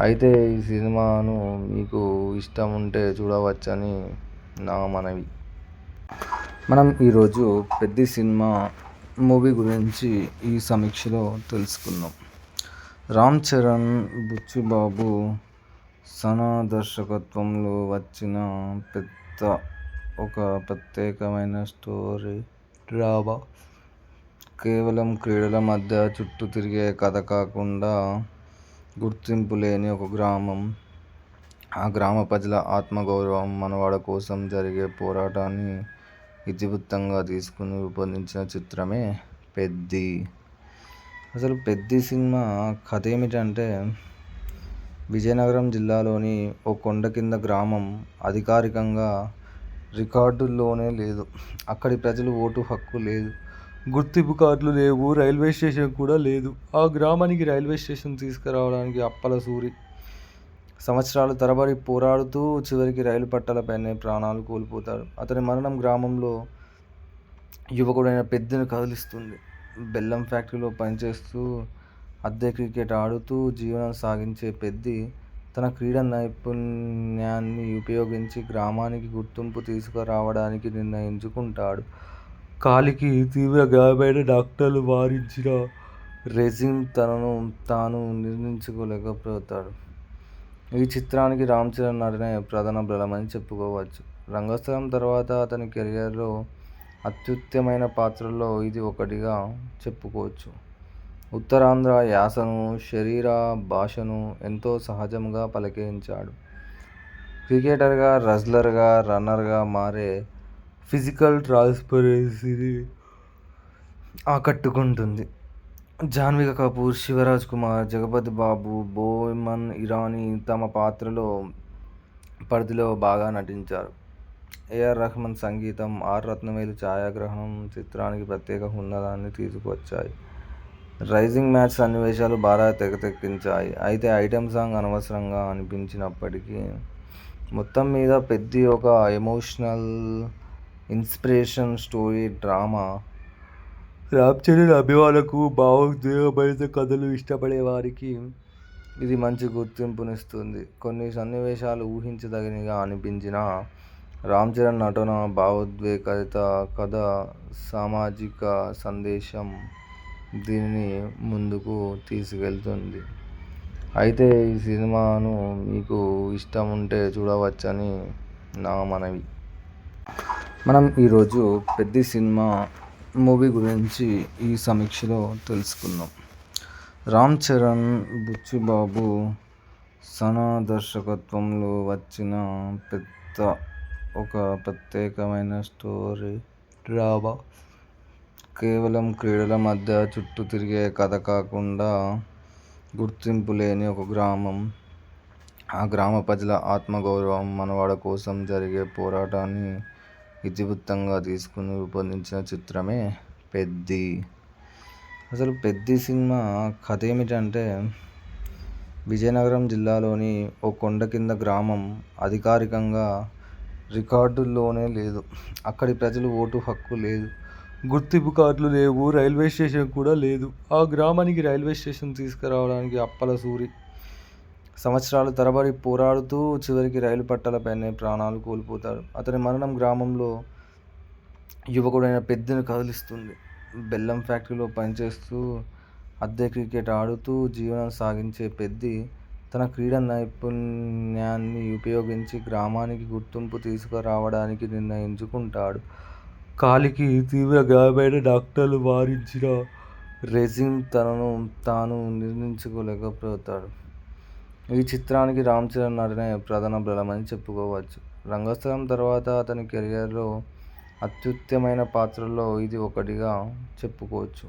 అయితే ఈ సినిమాను మీకు ఇష్టం ఉంటే చూడవచ్చని నా మనవి. మనం ఈరోజు పెద్ది సినిమా మూవీ గురించి ఈ సమీక్షలో తెలుసుకుందాం. రామ్ చరణ్, బుచ్చిబాబు, సనా దర్శకత్వంలో వచ్చిన ఒక ప్రత్యేకమైన స్టోరీ డ్రామా. కేవలం క్రీడల మధ్య చుట్టూ తిరిగే కథ కాకుండా గుర్తింపు లేని ఒక గ్రామం, ఆ గ్రామ ప్రజల ఆత్మగౌరవం, మనవాడ కోసం జరిగే పోరాటాన్ని ఇతివృత్తంగా తీసుకుని రూపొందించిన చిత్రమే పెద్ది. అసలు పెద్ది సినిమా కథ ఏమిటంటే, విజయనగరం జిల్లాలోని ఓ కొండ కింద గ్రామం అధికారికంగా రికార్డుల్లోనే లేదు. అక్కడి ప్రజలు ఓటు హక్కు లేదు, గుర్తింపు కార్డులు లేవు, రైల్వే స్టేషన్ కూడా లేదు. ఆ గ్రామానికి రైల్వే స్టేషన్ తీసుకురావడానికి అప్పల సూరి సంవత్సరాల తరబడి పోరాడుతూ చివరికి రైలు పట్టాలపైనే ప్రాణాలు కోల్పోతాడు. అతని మరణం గ్రామంలో యువకుడైన పెద్దిని కదిలిస్తుంది. బెల్లం ఫ్యాక్టరీలో పనిచేస్తూ అద్దె క్రికెట్ ఆడుతూ జీవనం సాగించే పెద్ది తన క్రీడా నైపుణ్యాన్ని ఉపయోగించి గ్రామానికి గుర్తింపు తీసుకురావడానికి నిర్ణయించుకుంటాడు. కాలికి తీవ్ర గాయమైన డాక్టర్లు వారించిన రెజిన్ తనను తాను నిర్ణయించుకోలేకపోతాడు. ఈ చిత్రానికి రామ్ చరణ్ నటనే ప్రధాన బలమని చెప్పుకోవచ్చు. రంగస్థలం తర్వాత అతని కెరియర్లో అత్యుత్తమైన పాత్రల్లో ఇది ఒకటిగా చెప్పుకోవచ్చు. ఉత్తరాంధ్ర యాసను, శరీర భాషను ఎంతో సహజంగా పలికించాడు. క్రికెటర్గా, రెజ్లర్గా, రన్నర్గా మారే ఫిజికల్ ట్రాన్స్పరెన్సీని ఆకట్టుకుంటుంది. జాహ్నవి కపూర్, శివరాజ్ కుమార్, జగపతి బాబు, బోమన్ ఇరానీ తమ పాత్రలో పరిధిలో బాగా నటించారు. ఏఆర్ రెహమాన్ సంగీతం, ఆర్ రత్నవేలు ఛాయాగ్రహణం చిత్రానికి ప్రత్యేక హుందాన్ని తీసుకువచ్చాయి. రైజింగ్ మ్యాచ్ సన్నివేశాలు బాగా తెరకెక్కించాయి. అయితే ఐటెం సాంగ్ అనవసరంగా అనిపించినప్పటికీ మొత్తం మీద పెద్ది ఒక emotional, inspiration story drama. Ram Charan అభిమానులకు, భావోద్వేగభరిత కథలు ఇష్టపడే వారికి ఇది మంచి గుర్తింపునిస్తుంది. కొన్ని సన్నివేశాలు ఊహించదగినవిగా అనిపించినా రామ్ చరణ్ నటన, భావోద్వేగభరిత కథ, సామాజిక సందేశం దీనిని ముందుకు తీసుకెళ్తుంది. అయితే ఈ సినిమాను మీకు ఇష్టం ఉంటే చూడవచ్చని నా మనవి. మనం ఈరోజు పెద్ది సినిమా మూవీ గురించి ఈ సమీక్షలో తెలుసుకుందాం. రామ్ చరణ్, బుచ్చిబాబు, సనా దర్శకత్వంలో వచ్చిన ఒక ప్రత్యేకమైన స్టోరీ డ్రామా. కేవలం క్రీడల మధ్య చుట్టూ తిరిగే కథ కాకుండా గుర్తింపు లేని ఒక గ్రామం, ఆ గ్రామ ప్రజల ఆత్మగౌరవం, మనవాడ కోసం జరిగే పోరాటాన్ని ఇతివృత్తంగా తీసుకుని రూపొందించిన చిత్రమే పెద్ది. అసలు పెద్ది సినిమా కథ ఏమిటంటే, విజయనగరం జిల్లాలోని ఓ కొండ కింద గ్రామం అధికారికంగా రికార్డుల్లోనే లేదు. అక్కడి ప్రజలు ఓటు హక్కు లేదు, గుర్తింపు కార్డులు లేవు, రైల్వే స్టేషన్ కూడా లేదు. ఆ గ్రామానికి రైల్వే స్టేషన్ తీసుకురావడానికి అప్పల సూరి సంవత్సరాల తరబడి పోరాడుతూ చివరికి రైలు పట్టాలపైనే ప్రాణాలు కోల్పోతాడు. అతని మరణం గ్రామంలో యువకుడైన పెద్దిని కదిలిస్తుంది. బెల్లం ఫ్యాక్టరీలో పనిచేస్తూ అద్దె క్రికెట్ ఆడుతూ జీవనం సాగించే పెద్ది తన క్రీడా నైపుణ్యాన్ని ఉపయోగించి గ్రామానికి గుర్తింపు తీసుకురావడానికి నిర్ణయించుకుంటాడు. కాలికి తీవ్ర గాయమైన డాక్టర్లు వారించిన రెజిన్ తనను తాను నిర్ణయించుకోలేకపోతాడు. ఈ చిత్రానికి రామ్ చరణ్ నటనే ప్రధాన బలమని చెప్పుకోవచ్చు. రంగస్థలం తర్వాత అతని కెరియర్లో అత్యుత్తమైన పాత్రల్లో ఇది ఒకటిగా చెప్పుకోవచ్చు.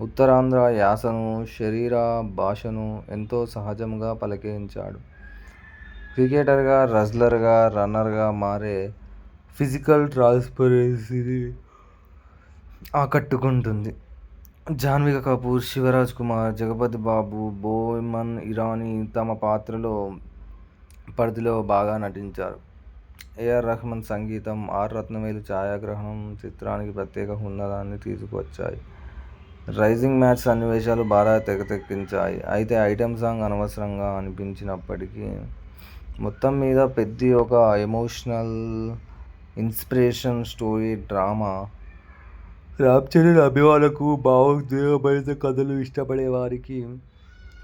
ఉత్తరాంధ్ర యాసను, శరీర భాషను ఎంతో సహజంగా పలికించాడు. క్రికెటర్గా, రెజ్లర్గా, రన్నర్గా మారే ఫిజికల్ ట్రాన్స్పరెన్సీని ఆకట్టుకుంటుంది. జాహ్నవి కపూర్, శివరాజ్ కుమార్, జగపతి బాబు, బోమన్ ఇరానీ తమ పాత్రలో పరిధిలో బాగా నటించారు. ఏఆర్ రెహమాన్ సంగీతం, ఆర్ రత్నవేలు ఛాయాగ్రహణం చిత్రానికి ప్రత్యేక హుందాన్ని తీసుకువచ్చాయి. రైజింగ్ మ్యాచ్ సన్నివేశాలు బాగా తెగకెక్కించాయి. అయితే ఐటెం సాంగ్ అనవసరంగా అనిపించినప్పటికీ మొత్తం మీద పెద్ది ఒక emotional, inspiration story drama. Ram Charan అభిమానులకు, భావోద్వేగభరిత కథలు ఇష్టపడే వారికి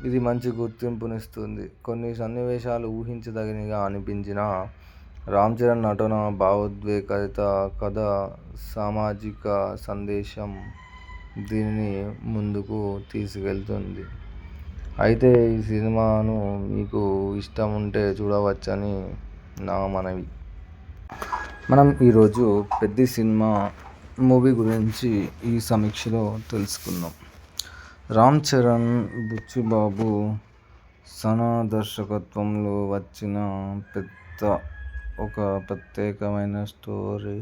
ఇది మంచి గుర్తింపునిస్తుంది. కొన్ని సన్నివేశాలు ఊహించదగినవిగా అనిపించినా రామ్ చరణ్ నటన, భావోద్వేగభరిత కథ, సామాజిక సందేశం దీనిని ముందుకు తీసుకెళ్తుంది. అయితే ఈ సినిమాను మీకు ఇష్టం ఉంటే చూడవచ్చని నా మనవి. మనం ఈరోజు పెద్ది సినిమా మూవీ గురించి ఈ సమీక్షలో తెలుసుకుందాం. రామ్ చరణ్, బుచ్చిబాబు, సనా దర్శకత్వంలో వచ్చిన పెద్ద ఒక ప్రత్యేకమైన స్టోరీ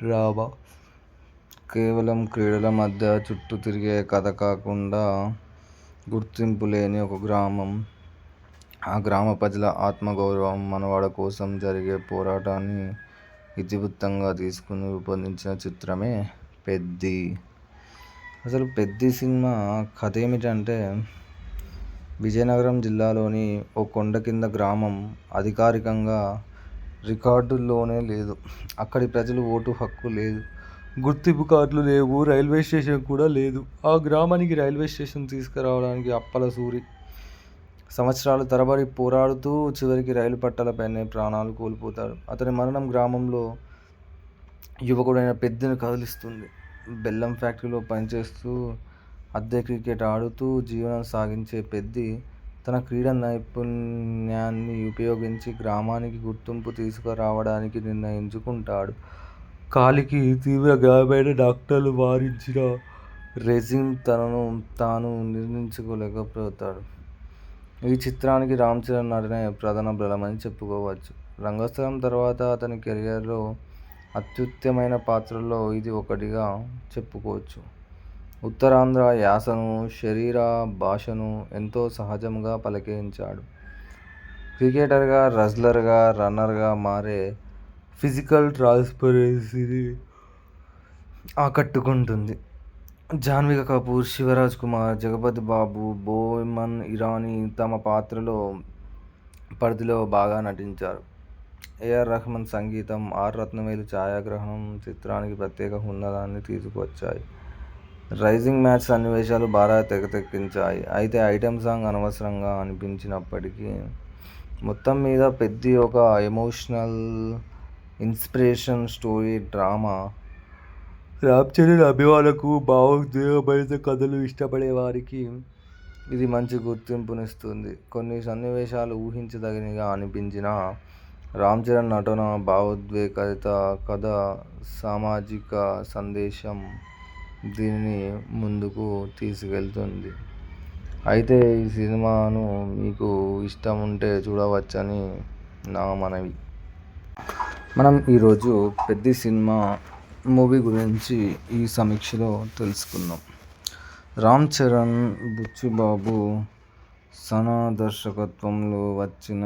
డ్రామా. కేవలం క్రీడల మధ్య చుట్టూ తిరిగే కథ కాకుండా గుర్తింపు లేని ఒక గ్రామం, ఆ గ్రామ ప్రజల ఆత్మగౌరవం, మనవాడ కోసం జరిగే పోరాటాన్ని ఇతివృత్తంగా తీసుకుని రూపొందించిన చిత్రమే పెద్ది. అసలు పెద్ది సినిమా కథ ఏమిటంటే, విజయనగరం జిల్లాలోని ఓ కొండ కింద గ్రామం అధికారికంగా రికార్డుల్లోనే లేదు. అక్కడి ప్రజలు ఓటు హక్కు లేదు, గుర్తింపు కార్డులు లేవు, రైల్వే స్టేషన్ కూడా లేదు. ఆ గ్రామానికి రైల్వే స్టేషన్ తీసుకురావడానికి అప్పల సూరి సంవత్సరాల తరబడి పోరాడుతూ చివరికి రైలు పట్టాలపైనే ప్రాణాలు కోల్పోతాడు. అతని మరణం గ్రామంలో యువకుడైన పెద్దిని కదిలిస్తుంది. బెల్లం ఫ్యాక్టరీలో పనిచేస్తూ అద్దె క్రికెట్ ఆడుతూ జీవనం సాగించే పెద్ది తన క్రీడా నైపుణ్యాన్ని ఉపయోగించి గ్రామానికి గుర్తింపు తీసుకురావడానికి నిర్ణయించుకుంటాడు. కాలికి తీవ్ర గాయమైన డాక్టర్లు వారించిన రెజిన్ తనను తాను నిర్ణయించుకోలేకపోతాడు. ఈ చిత్రానికి రామ్ చరణ్ నటనే ప్రధాన బలమని చెప్పుకోవచ్చు. రంగస్థలం తర్వాత అతని కెరియర్లో అత్యుత్తమైన పాత్రల్లో ఇది ఒకటిగా చెప్పుకోవచ్చు. ఉత్తరాంధ్ర యాసను, శరీర భాషను ఎంతో సహజంగా పలికించాడు. క్రికెటర్గా, రెజ్లర్గా, రన్నర్గా మారే ఫిజికల్ ట్రాన్స్పరెన్సీని ఆకట్టుకుంటుంది. జాహ్నవి కపూర్, శివరాజ్ కుమార్, జగపతి బాబు, బోమన్ ఇరానీ తమ పాత్రలో పరిధిలో బాగా నటించారు. ఏఆర్ రెహమాన్ సంగీతం, ఆర్ రత్నవేలు ఛాయాగ్రహణం చిత్రానికి ప్రత్యేక హుందాన్ని తీసుకువచ్చాయి. రైజింగ్ మ్యాచ్ సన్నివేశాలు బాగా తెగకెక్కించాయి. అయితే ఐటెం సాంగ్ అనవసరంగా అనిపించినప్పటికీ మొత్తం మీద పెద్ది ఒక emotional, inspiration story drama. Ram Charan అభిమానులకు, భావోద్వేగభరిత కథలు ఇష్టపడే వారికి ఇది మంచి గుర్తింపునిస్తుంది. కొన్ని సన్నివేశాలు ఊహించదగినవిగా అనిపించినా రామ్ చరణ్ నటన, భావోద్వేగభరిత కథ, సామాజిక సందేశం దీనిని ముందుకు తీసుకెళ్తుంది. అయితే ఈ సినిమాను మీకు ఇష్టం ఉంటే చూడవచ్చని నా మనవి. మనం ఈరోజు పెద్ది సినిమా మూవీ గురించి ఈ సమీక్షలో తెలుసుకుందాం. రామ్ చరణ్, బుచ్చిబాబు, సనా దర్శకత్వంలో వచ్చిన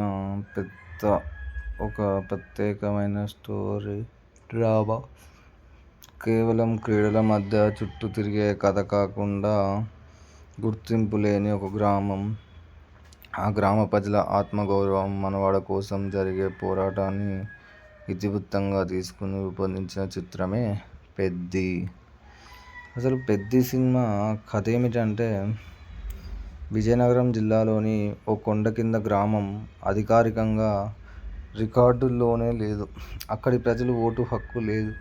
పెద్ద ఒక ప్రత్యేకమైన స్టోరీ డ్రామా. కేవలం క్రీడల మధ్య చుట్టూ తిరిగే కథ కాకుండా గుర్తింపు లేని ఒక గ్రామం, ఆ గ్రామ ప్రజల ఆత్మగౌరవం, మనవాడ కోసం జరిగే పోరాటాన్ని ఇతివృత్తంగా తీసుకుని రూపొందించిన చిత్రమే పెద్ది. అసలు పెద్ది సినిమా కథ ఏమిటంటే, విజయనగరం జిల్లాలోని ఓ కొండ కింద గ్రామం అధికారికంగా రికార్డుల్లోనే లేదు. అక్కడి ప్రజలు ఓటు హక్కు లేదు,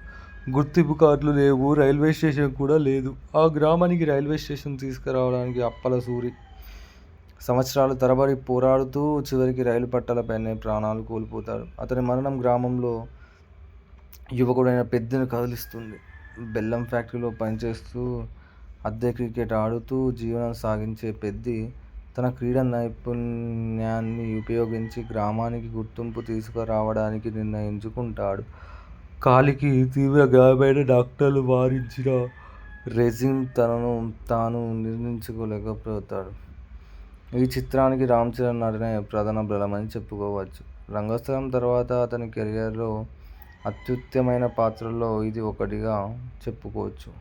గుర్తింపు కార్డులు లేవు, రైల్వే స్టేషన్ కూడా లేదు. ఆ గ్రామానికి రైల్వే స్టేషన్ తీసుకురావడానికి అప్పల సూరి సంవత్సరాల తరబడి పోరాడుతూ చివరికి రైలు పట్టాలపైనే ప్రాణాలు కోల్పోతాడు. అతని మరణం గ్రామంలో యువకుడైన పెద్దిని కదిలిస్తుంది. బెల్లం ఫ్యాక్టరీలో పనిచేస్తూ అద్దె క్రికెట్ ఆడుతూ జీవనం సాగించే పెద్ది తన క్రీడా నైపుణ్యాన్ని ఉపయోగించి గ్రామానికి గుర్తింపు తీసుకురావడానికి నిర్ణయించుకుంటాడు. కాలికి తీవ్ర గాయమైన డాక్టర్లు వారించిన రెజిన్ తనను తాను నిర్ణయించుకోలేకపోతాడు. ఈ చిత్రానికి రామ్ చరణ్ నటనే ప్రధాన బలమని చెప్పుకోవచ్చు. రంగస్థలం తర్వాత అతని కెరియర్లో అత్యుత్తమైన పాత్రల్లో ఇది ఒకటిగా చెప్పుకోవచ్చు.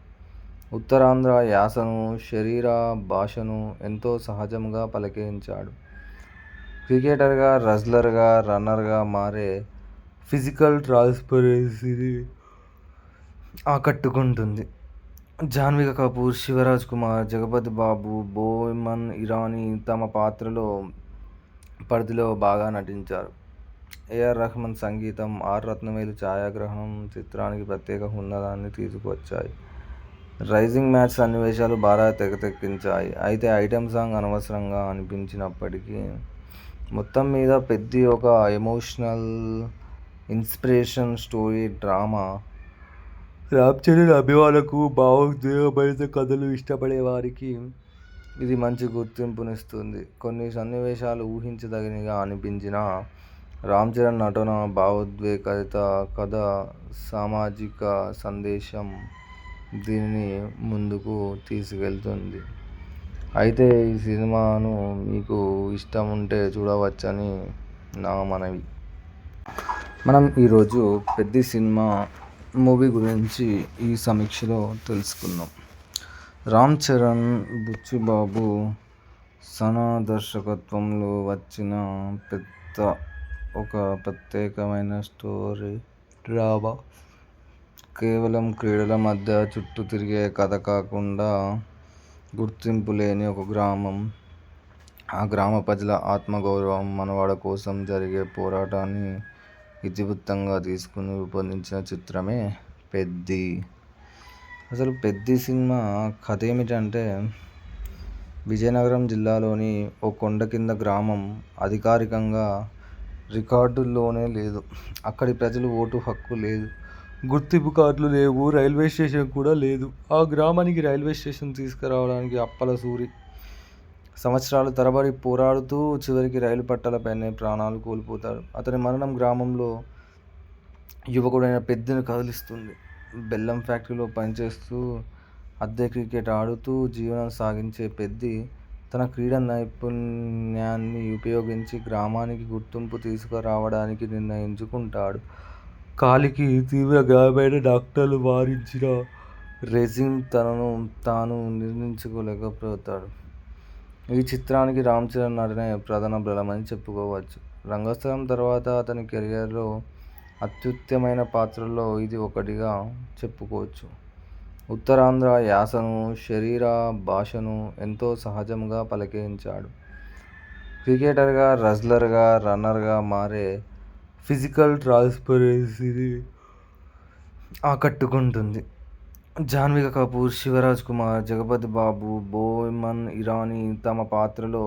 ఉత్తరాంధ్ర యాసను, శరీర భాషను ఎంతో సహజంగా పలికించాడు. క్రికెటర్గా, రెజ్లర్గా, రన్నర్గా మారే ఫిజికల్ ట్రాన్స్పరెన్సీని ఆకట్టుకుంటుంది. జాహ్నవి కపూర్, శివరాజ్ కుమార్, జగపతి బాబు, బోమన్ ఇరానీ తమ పాత్రలో పరిధిలో బాగా నటించారు. ఏఆర్ రెహమాన్ సంగీతం, ఆర్ రత్నవేలు ఛాయాగ్రహణం చిత్రానికి ప్రత్యేక హుందాన్ని తీసుకువచ్చాయి. రైజింగ్ మ్యాచ్ సన్నివేశాలు బాగా తెగకెక్కించాయి. అయితే ఐటెం సాంగ్ అనవసరంగా అనిపించినప్పటికీ మొత్తం మీద పెద్ది ఒక emotional, inspiration story drama. Ram Charan అభిమానులకు, భావోద్వేగభరిత కథలు ఇష్టపడే వారికి ఇది మంచి గుర్తింపునిస్తుంది. కొన్ని సన్నివేశాలు ఊహించదగినవిగా అనిపించినా రామ్ చరణ్ నటన, భావోద్వేగభరిత కథ, సామాజిక సందేశం దీనిని ముందుకు తీసుకెళ్తుంది. అయితే ఈ సినిమాను మీకు ఇష్టం ఉంటే చూడవచ్చని నా మనవి. మనం ఈరోజు పెద్ది సినిమా మూవీ గురించి ఈ సమీక్షలో తెలుసుకుందాం. రామ్ చరణ్, బుచ్చిబాబు, సనా దర్శకత్వంలో వచ్చిన పెద్ద ఒక ప్రత్యేకమైన స్టోరీ డ్రామా. కేవలం క్రీడల మధ్య చుట్టూ తిరిగే కథ కాకుండా గుర్తింపు లేని ఒక గ్రామం, ఆ గ్రామ ప్రజల ఆత్మగౌరవం, మనుగడ కోసం జరిగే పోరాటాన్ని ఇతివృత్తంగా తీసుకుని రూపొందించిన చిత్రమే పెద్ది. అసలు పెద్ది సినిమా కథ ఏమిటంటే, విజయనగరం జిల్లాలోని ఓ కొండ కింద గ్రామం అధికారికంగా రికార్డుల్లోనే లేదు. అక్కడి ప్రజలు ఓటు హక్కు లేదు, గుర్తింపు కార్డులు లేవు, రైల్వే స్టేషన్ కూడా లేదు. ఆ గ్రామానికి రైల్వే స్టేషన్ తీసుకురావడానికి అప్పల సూరి సంవత్సరాల తరబడి పోరాడుతూ చివరికి రైలు పట్టాలపైనే ప్రాణాలు కోల్పోతాడు. అతని మరణం గ్రామంలో యువకుడైన పెద్దిని కదిలిస్తుంది. బెల్లం ఫ్యాక్టరీలో పనిచేస్తూ అద్దె క్రికెట్ ఆడుతూ జీవనం సాగించే పెద్ది తన క్రీడా నైపుణ్యాన్ని ఉపయోగించి గ్రామానికి గుర్తింపు తీసుకురావడానికి నిర్ణయించుకుంటాడు. కాలికి తీవ్ర గాయమైన డాక్టర్లు వారించిన రెజిన్ తనను తాను నిర్ణయించుకోలేకపోతాడు. ఈ చిత్రానికి రామ్ చరణ్ నటనే ప్రధాన బలమని చెప్పుకోవచ్చు. రంగస్థలం తర్వాత అతని కెరియర్లో అత్యుత్తమైన పాత్రల్లో ఇది ఒకటిగా చెప్పుకోవచ్చు. ఉత్తరాంధ్ర యాసను, శరీర భాషను ఎంతో సహజంగా పలికించాడు. క్రికెటర్గా, రెజ్లర్గా, రన్నర్గా మారే ఫిజికల్ ట్రాన్స్పరెన్సీని ఆకట్టుకుంటుంది. జాహ్నవి కపూర్, శివరాజ్ కుమార్, జగపతి బాబు, బోమన్ ఇరానీ తమ పాత్రలో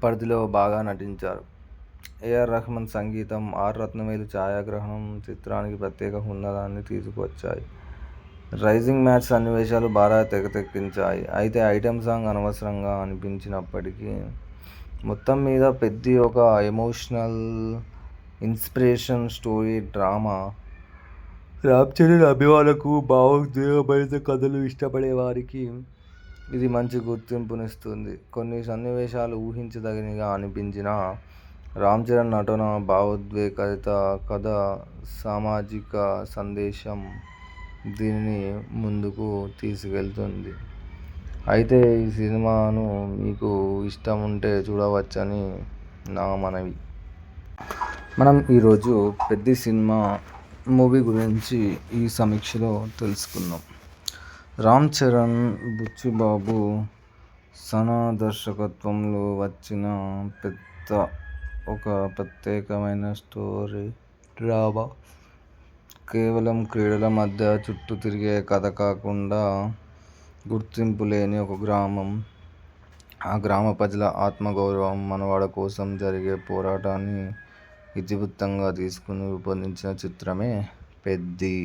పరిధిలో బాగా నటించారు. ఏఆర్ రెహమాన్ సంగీతం, ఆర్ రత్నవేలు ఛాయాగ్రహణం చిత్రానికి ప్రత్యేక హుందాన్ని తీసుకువచ్చాయి. రైజింగ్ మ్యాచ్ సన్నివేశాలు బాగా తెగకెక్కించాయి. అయితే ఐటెం సాంగ్ అనవసరంగా అనిపించినప్పటికీ మొత్తం మీద పెద్ది ఒక emotional, inspiration story drama. Ram Charan అభిమానులకు, భావోద్వేగభరిత కథలు ఇష్టపడే వారికి ఇది మంచి గుర్తింపునిస్తుంది. కొన్ని సన్నివేశాలు ఊహించదగినవిగా అనిపించినా రామ్ చరణ్ నటన, భావోద్వేగభరిత కథ, సామాజిక సందేశం దీనిని ముందుకు తీసుకెళ్తుంది. అయితే ఈ సినిమాను మీకు ఇష్టం ఉంటే చూడవచ్చని నా మనవి. మనం ఈరోజు పెద్ది సినిమా మూవీ గురించి ఈ సమీక్షలో తెలుసుకుందాం. రామ్ చరణ్, బుచ్చిబాబు, సనా దర్శకత్వంలో వచ్చిన పెద్ద ఒక ప్రత్యేకమైన స్టోరీ డ్రామా. కేవలం క్రీడల మధ్య చుట్టూ తిరిగే కథ కాకుండా గుర్తింపు లేని ఒక గ్రామం, ఆ గ్రామ ప్రజల ఆత్మగౌరవం, మనుగడ కోసం జరిగే పోరాటాన్ని ఇతివృత్తంగా తీసుకుని రూపొందించిన చిత్రమే పెద్ది.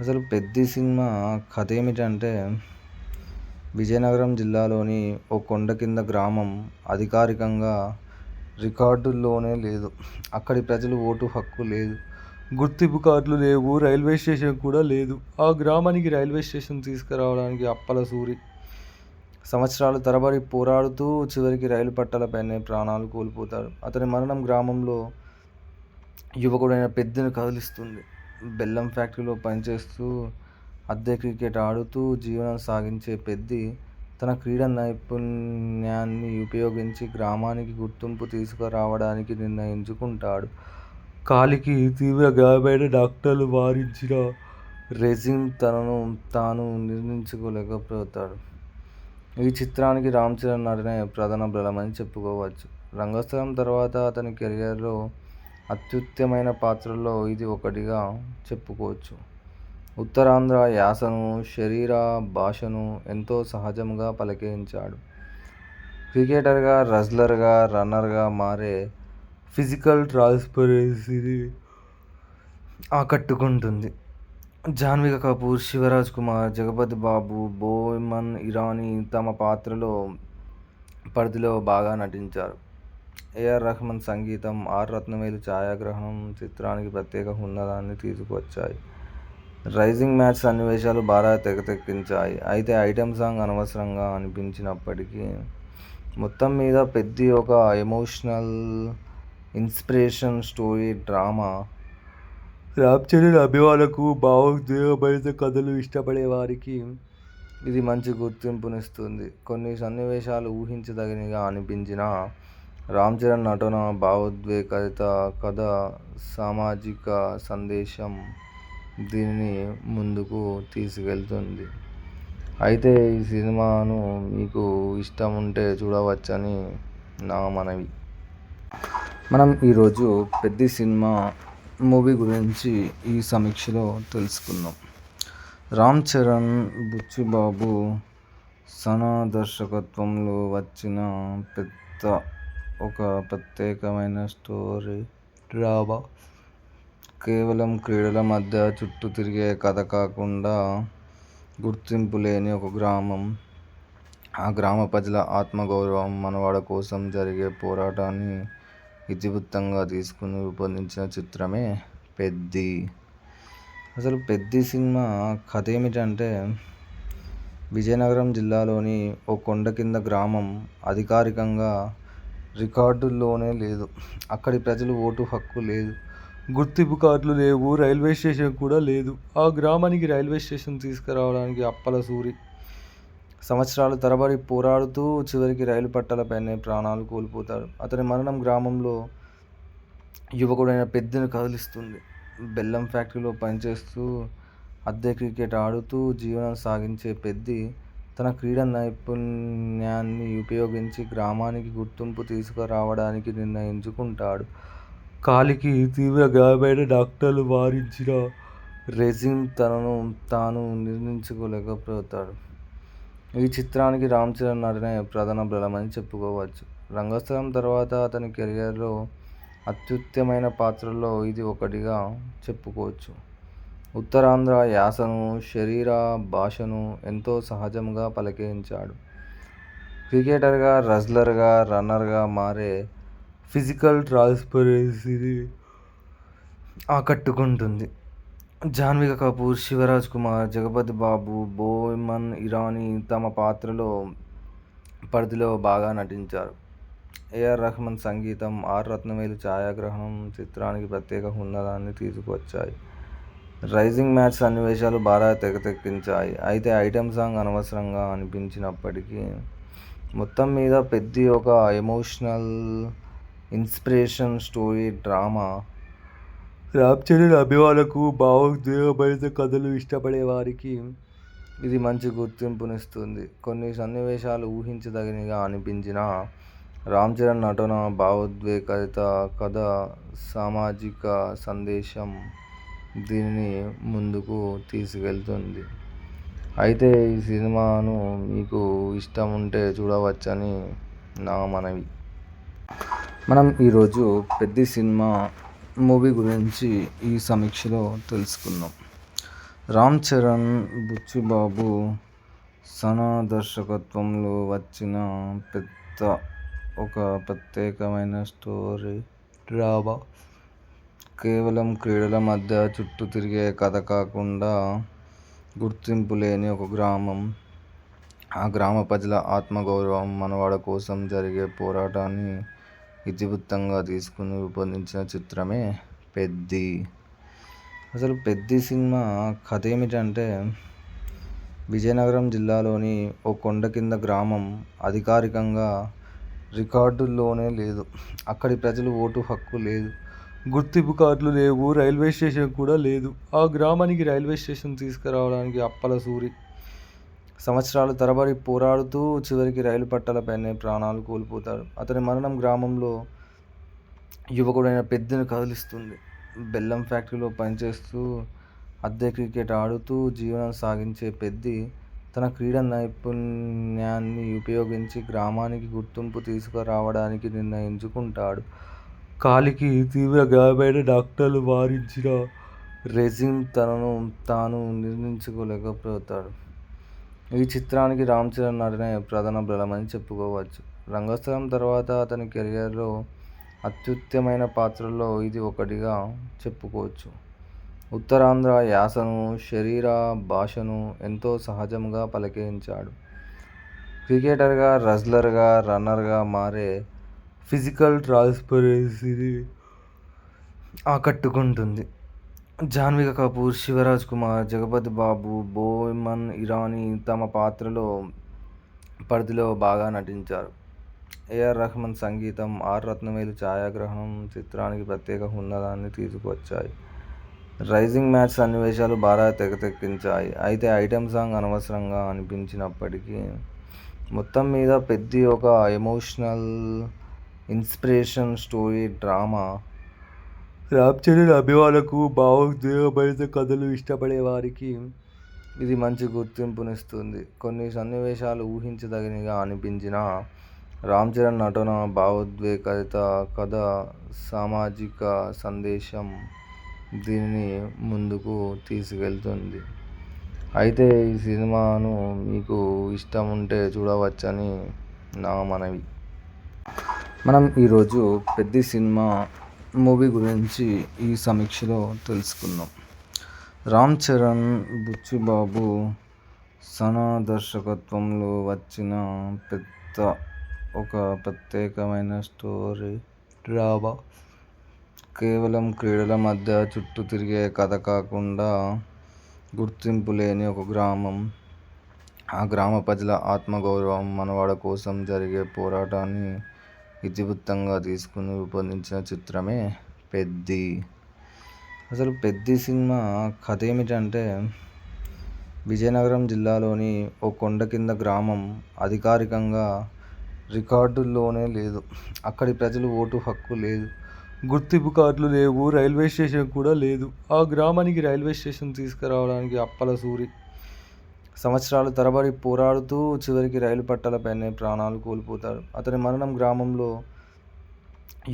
అసలు పెద్ది సినిమా కథ ఏమిటంటే, విజయనగరం జిల్లాలోని ఓ కొండ కింద గ్రామం అధికారికంగా రికార్డుల్లోనే లేదు. అక్కడి ప్రజలు ఓటు హక్కు లేదు, గుర్తింపు కార్డులు లేవు, రైల్వే స్టేషన్ కూడా లేదు. ఆ గ్రామానికి రైల్వే స్టేషన్ తీసుకురావడానికి అప్పల సూరి సంవత్సరాల తరబడి పోరాడుతూ చివరికి రైలు పట్టాలపైనే ప్రాణాలు కోల్పోతాడు. అతని మరణం గ్రామంలో యువకుడైన పెద్దిని కదిలిస్తుంది. బెల్లం ఫ్యాక్టరీలో పనిచేస్తూ అద్దె క్రికెట్ ఆడుతూ జీవనం సాగించే పెద్ది తన క్రీడా నైపుణ్యాన్ని ఉపయోగించి గ్రామానికి గుర్తింపు తీసుకురావడానికి నిర్ణయించుకుంటాడు. కాలికి తీవ్ర గాయమైన డాక్టర్లు వారించిన రెజిన్ తనను తాను నిర్ణయించుకోలేకపోతాడు. ఈ చిత్రానికి రామ్ చరణ్ నటనే ప్రధాన బలమని చెప్పుకోవచ్చు. రంగస్థలం తర్వాత అతని కెరియర్లో అత్యుత్తమైన పాత్రల్లో ఇది ఒకటిగా చెప్పుకోవచ్చు. ఉత్తరాంధ్ర యాసను, శరీర భాషను ఎంతో సహజంగా పలికించాడు. క్రికెటర్గా, రెజ్లర్గా, రన్నర్గా మారే ఫిజికల్ ట్రాన్స్పరెన్సీని ఆకట్టుకుంటుంది. జాహ్నవి కపూర్, శివరాజ్ కుమార్, జగపతి బాబు, బోమన్ ఇరానీ తమ పాత్రలో పరిధిలో బాగా నటించారు. ఏఆర్ రెహమాన్ సంగీతం, ఆర్ రత్నవేలు ఛాయాగ్రహణం చిత్రానికి ప్రత్యేక హుందాన్ని తీసుకువచ్చాయి. రైజింగ్ మ్యాచ్ సన్నివేశాలు బాగా తెరకెక్కించాయి. అయితే ఐటెం సాంగ్ అనవసరంగా అనిపించినప్పటికీ మొత్తం మీద పెద్ది ఒక emotional, inspiration story drama. Ram Charan అభిమానులకు, భావోద్వేగభరిత కథలు ఇష్టపడే వారికి ఇది మంచి గుర్తింపునిస్తుంది. కొన్ని సన్నివేశాలు ఊహించదగినవిగా అనిపించినా రామ్ చరణ్ నటన, భావోద్వేగభరిత కథ, సామాజిక సందేశం దీనిని ముందుకు తీసుకెళ్తుంది. అయితే ఈ సినిమాను మీకు ఇష్టం ఉంటే చూడవచ్చని నా మనవి. మనం ఈరోజు పెద్ది సినిమా మూవీ గురించి ఈ సమీక్షలో తెలుసుకుందాం. రామ్ చరణ్, బుచ్చిబాబు, సనా దర్శకత్వంలో వచ్చిన పెద్ద ఒక ప్రత్యేకమైన స్టోరీ డ్రామా. కేవలం క్రీడల మధ్య చుట్టూ తిరిగే కథ కాకుండా గుర్తింపు లేని ఒక గ్రామం, ఆ గ్రామ ప్రజల ఆత్మగౌరవం, మనవాడ కోసం జరిగే పోరాటాన్ని ఇతివృత్తంగా తీసుకుని రూపొందించిన చిత్రమే పెద్ది. అసలు పెద్ది సినిమా కథ ఏమిటంటే, విజయనగరం జిల్లాలోని ఓ కొండ కింద గ్రామం అధికారికంగా రికార్డుల్లోనే లేదు. అక్కడి ప్రజలు ఓటు హక్కు లేదు, గుర్తింపు కార్డులు లేవు, రైల్వే స్టేషన్ కూడా లేదు. ఆ గ్రామానికి రైల్వే స్టేషన్ తీసుకురావడానికి అప్పల సూరి సంవత్సరాల తరబడి పోరాడుతూ చివరికి రైలు పట్టాలపైనే ప్రాణాలు కోల్పోతాడు. అతని మరణం గ్రామంలో యువకుడైన పెద్దిని కదిలిస్తుంది. బెల్లం ఫ్యాక్టరీలో పనిచేస్తూ అద్దె క్రికెట్ ఆడుతూ జీవనం సాగించే పెద్ది తన క్రీడా నైపుణ్యాన్ని ఉపయోగించి గ్రామానికి గుర్తింపు తీసుకురావడానికి నిర్ణయించుకుంటాడు. కాలికి తీవ్ర గాయమైన డాక్టర్లు వారించిన రెజిన్ తనను తాను నిర్ణయించుకోలేకపోతాడు. ఈ చిత్రానికి రామ్ చరణ్ నటనే ప్రధాన బలమని చెప్పుకోవచ్చు. రంగస్థలం తర్వాత అతని కెరియర్లో అత్యుత్తమైన పాత్రల్లో ఇది ఒకటిగా చెప్పుకోవచ్చు. ఉత్తరాంధ్ర యాసను, శరీర భాషను ఎంతో సహజంగా పలికించాడు. క్రికెటర్గా, రెజ్లర్గా, రన్నర్గా మారే ఫిజికల్ ట్రాన్స్పరెన్సీని ఆకట్టుకుంటుంది. జాహ్నవి కపూర్, శివరాజ్ కుమార్, జగపతి బాబు, బోమన్ ఇరానీ తమ పాత్రలో పరిధిలో బాగా నటించారు. ఏఆర్ రెహమాన్ సంగీతం, ఆర్ రత్నవేలు ఛాయాగ్రహణం చిత్రానికి ప్రత్యేక హుందాన్ని తీసుకువచ్చాయి. రైజింగ్ మ్యాచ్ సన్నివేశాలు బాగా తెరకెక్కించాయి. అయితే ఐటెం సాంగ్ అనవసరంగా అనిపించినప్పటికీ మొత్తం మీద పెద్ది ఒక emotional, inspiration story drama. Ram Charan అభిమానులకు, భావోద్వేగభరిత కథలు ఇష్టపడే వారికి ఇది మంచి గుర్తింపునిస్తుంది. కొన్ని సన్నివేశాలు ఊహించదగినవిగా అనిపించినా రామ్ చరణ్ నటన, భావోద్వేగభరిత కథ, సామాజిక సందేశం దీనిని ముందుకు తీసుకెళ్తుంది. అయితే ఈ సినిమాను మీకు ఇష్టం ఉంటే చూడవచ్చని నా మనవి. మనం ఈరోజు పెద్ది సినిమా మూవీ గురించి ఈ సమీక్షలో తెలుసుకుందాం. రామ్ చరణ్, బుచ్చిబాబు, సనా దర్శకత్వంలో వచ్చిన పెద్ద ఒక ప్రత్యేకమైన స్టోరీ డ్రామా. కేవలం క్రీడల మధ్య చుట్టూ తిరిగే కథ కాకుండా గుర్తింపు లేని ఒక గ్రామం, ఆ గ్రామ ప్రజల ఆత్మగౌరవం, మనవాడ కోసం జరిగే పోరాటాన్ని ఇతివృత్తంగా తీసుకుని రూపొందించిన చిత్రమే పెద్ది. అసలు పెద్ది సినిమా కథ ఏమిటంటే, విజయనగరం జిల్లాలోని ఓ కొండ కింద గ్రామం అధికారికంగా రికార్డుల్లోనే లేదు. అక్కడి ప్రజలు ఓటు హక్కు లేదు. గుర్తింపు కార్డులు లేవు. రైల్వే స్టేషన్ కూడా లేదు. ఆ గ్రామానికి రైల్వే స్టేషన్ తీసుకురావడానికి అప్పల సూరి సంవత్సరాల తరబడి పోరాడుతూ చివరికి రైలు పట్టాలపైనే ప్రాణాలు కోల్పోతాడు. అతని మరణం గ్రామంలో యువకుడైన పెద్దిని కదిలిస్తుంది. బెల్లం ఫ్యాక్టరీలో పనిచేస్తూ అద్దె క్రికెట్ ఆడుతూ జీవనం సాగించే పెద్ది తన క్రీడా నైపుణ్యాన్ని ఉపయోగించి గ్రామానికి గుర్తింపు తీసుకురావడానికి నిర్ణయించుకుంటాడు. కాలికి తీవ్ర గాయమైన డాక్టర్లు వారించిన రెజిన్ తనను తాను నిర్ణయించుకోలేకపోతాడు. ఈ చిత్రానికి రామ్ చరణ్ నటనే ప్రధాన బలమని చెప్పుకోవచ్చు. రంగస్థలం తర్వాత అతని కెరియర్లో అత్యుత్తమైన పాత్రల్లో ఇది ఒకటిగా చెప్పుకోవచ్చు. ఉత్తరాంధ్ర యాసను, శరీర భాషను ఎంతో సహజంగా పలికించాడు. క్రికెటర్గా, రెజ్లర్గా, రన్నర్గా మారే ఫిజికల్ ట్రాన్స్పరెన్సీని ఆకట్టుకుంటుంది. జాహ్నవి కపూర్, శివరాజ్ కుమార్, జగపతి బాబు, బోమన్ ఇరానీ తమ పాత్రలో పరిధిలో బాగా నటించారు. ఏఆర్ రెహమాన్ సంగీతం, ఆర్ రత్నవేలు ఛాయాగ్రహణం చిత్రానికి ప్రత్యేక హుందాన్ని తీసుకువచ్చాయి. రైజింగ్ మ్యాచ్ సన్నివేశాలు బాగా తెరకెక్కించాయి. అయితే ఐటెం సాంగ్ అనవసరంగా అనిపించినప్పటికీ మొత్తం మీద పెద్ది ఒక emotional, inspiration story drama. Ram Charan అభిమానులకు, భావోద్వేగభరిత కథలు ఇష్టపడే వారికి ఇది మంచి గుర్తింపునిస్తుంది. కొన్ని సన్నివేశాలు ఊహించదగినవిగా అనిపించినా రామ్ చరణ్ నటన, భావోద్వేగభరిత కథ, సామాజిక సందేశం దీనిని ముందుకు తీసుకెళ్తుంది. అయితే ఈ సినిమాను మీకు ఇష్టం ఉంటే చూడవచ్చని నా మనవి. మనం ఈరోజు పెద్ది సినిమా మూవీ గురించి ఈ సమీక్షలో తెలుసుకుందాం. రామ్ చరణ్, బుచ్చిబాబు సనా దర్శకత్వంలో వచ్చిన ఒక ప్రత్యేకమైన స్టోరీ డ్రామా. కేవలం క్రీడల మధ్య చుట్టూ తిరిగే కథ కాకుండా గుర్తింపు లేని ఒక గ్రామం, ఆ గ్రామ ప్రజల ఆత్మగౌరవం, మనుగడ కోసం జరిగే పోరాటాన్ని ఇతివృత్తంగా తీసుకుని రూపొందించిన చిత్రమే పెద్ది. అసలు పెద్ది సినిమా కథ ఏమిటంటే, విజయనగరం జిల్లాలోని ఓ కొండ కింద గ్రామం అధికారికంగా రికార్డుల్లోనే లేదు. అక్కడి ప్రజలు ఓటు హక్కు లేదు. గుర్తింపు కార్డులు లేవు. రైల్వే స్టేషన్ కూడా లేదు. ఆ గ్రామానికి రైల్వే స్టేషన్ తీసుకురావడానికి అప్పల సూరి సంవత్సరాల తరబడి పోరాడుతూ చివరికి రైలు పట్టాలపైనే ప్రాణాలు కోల్పోతాడు. అతని మరణం గ్రామంలో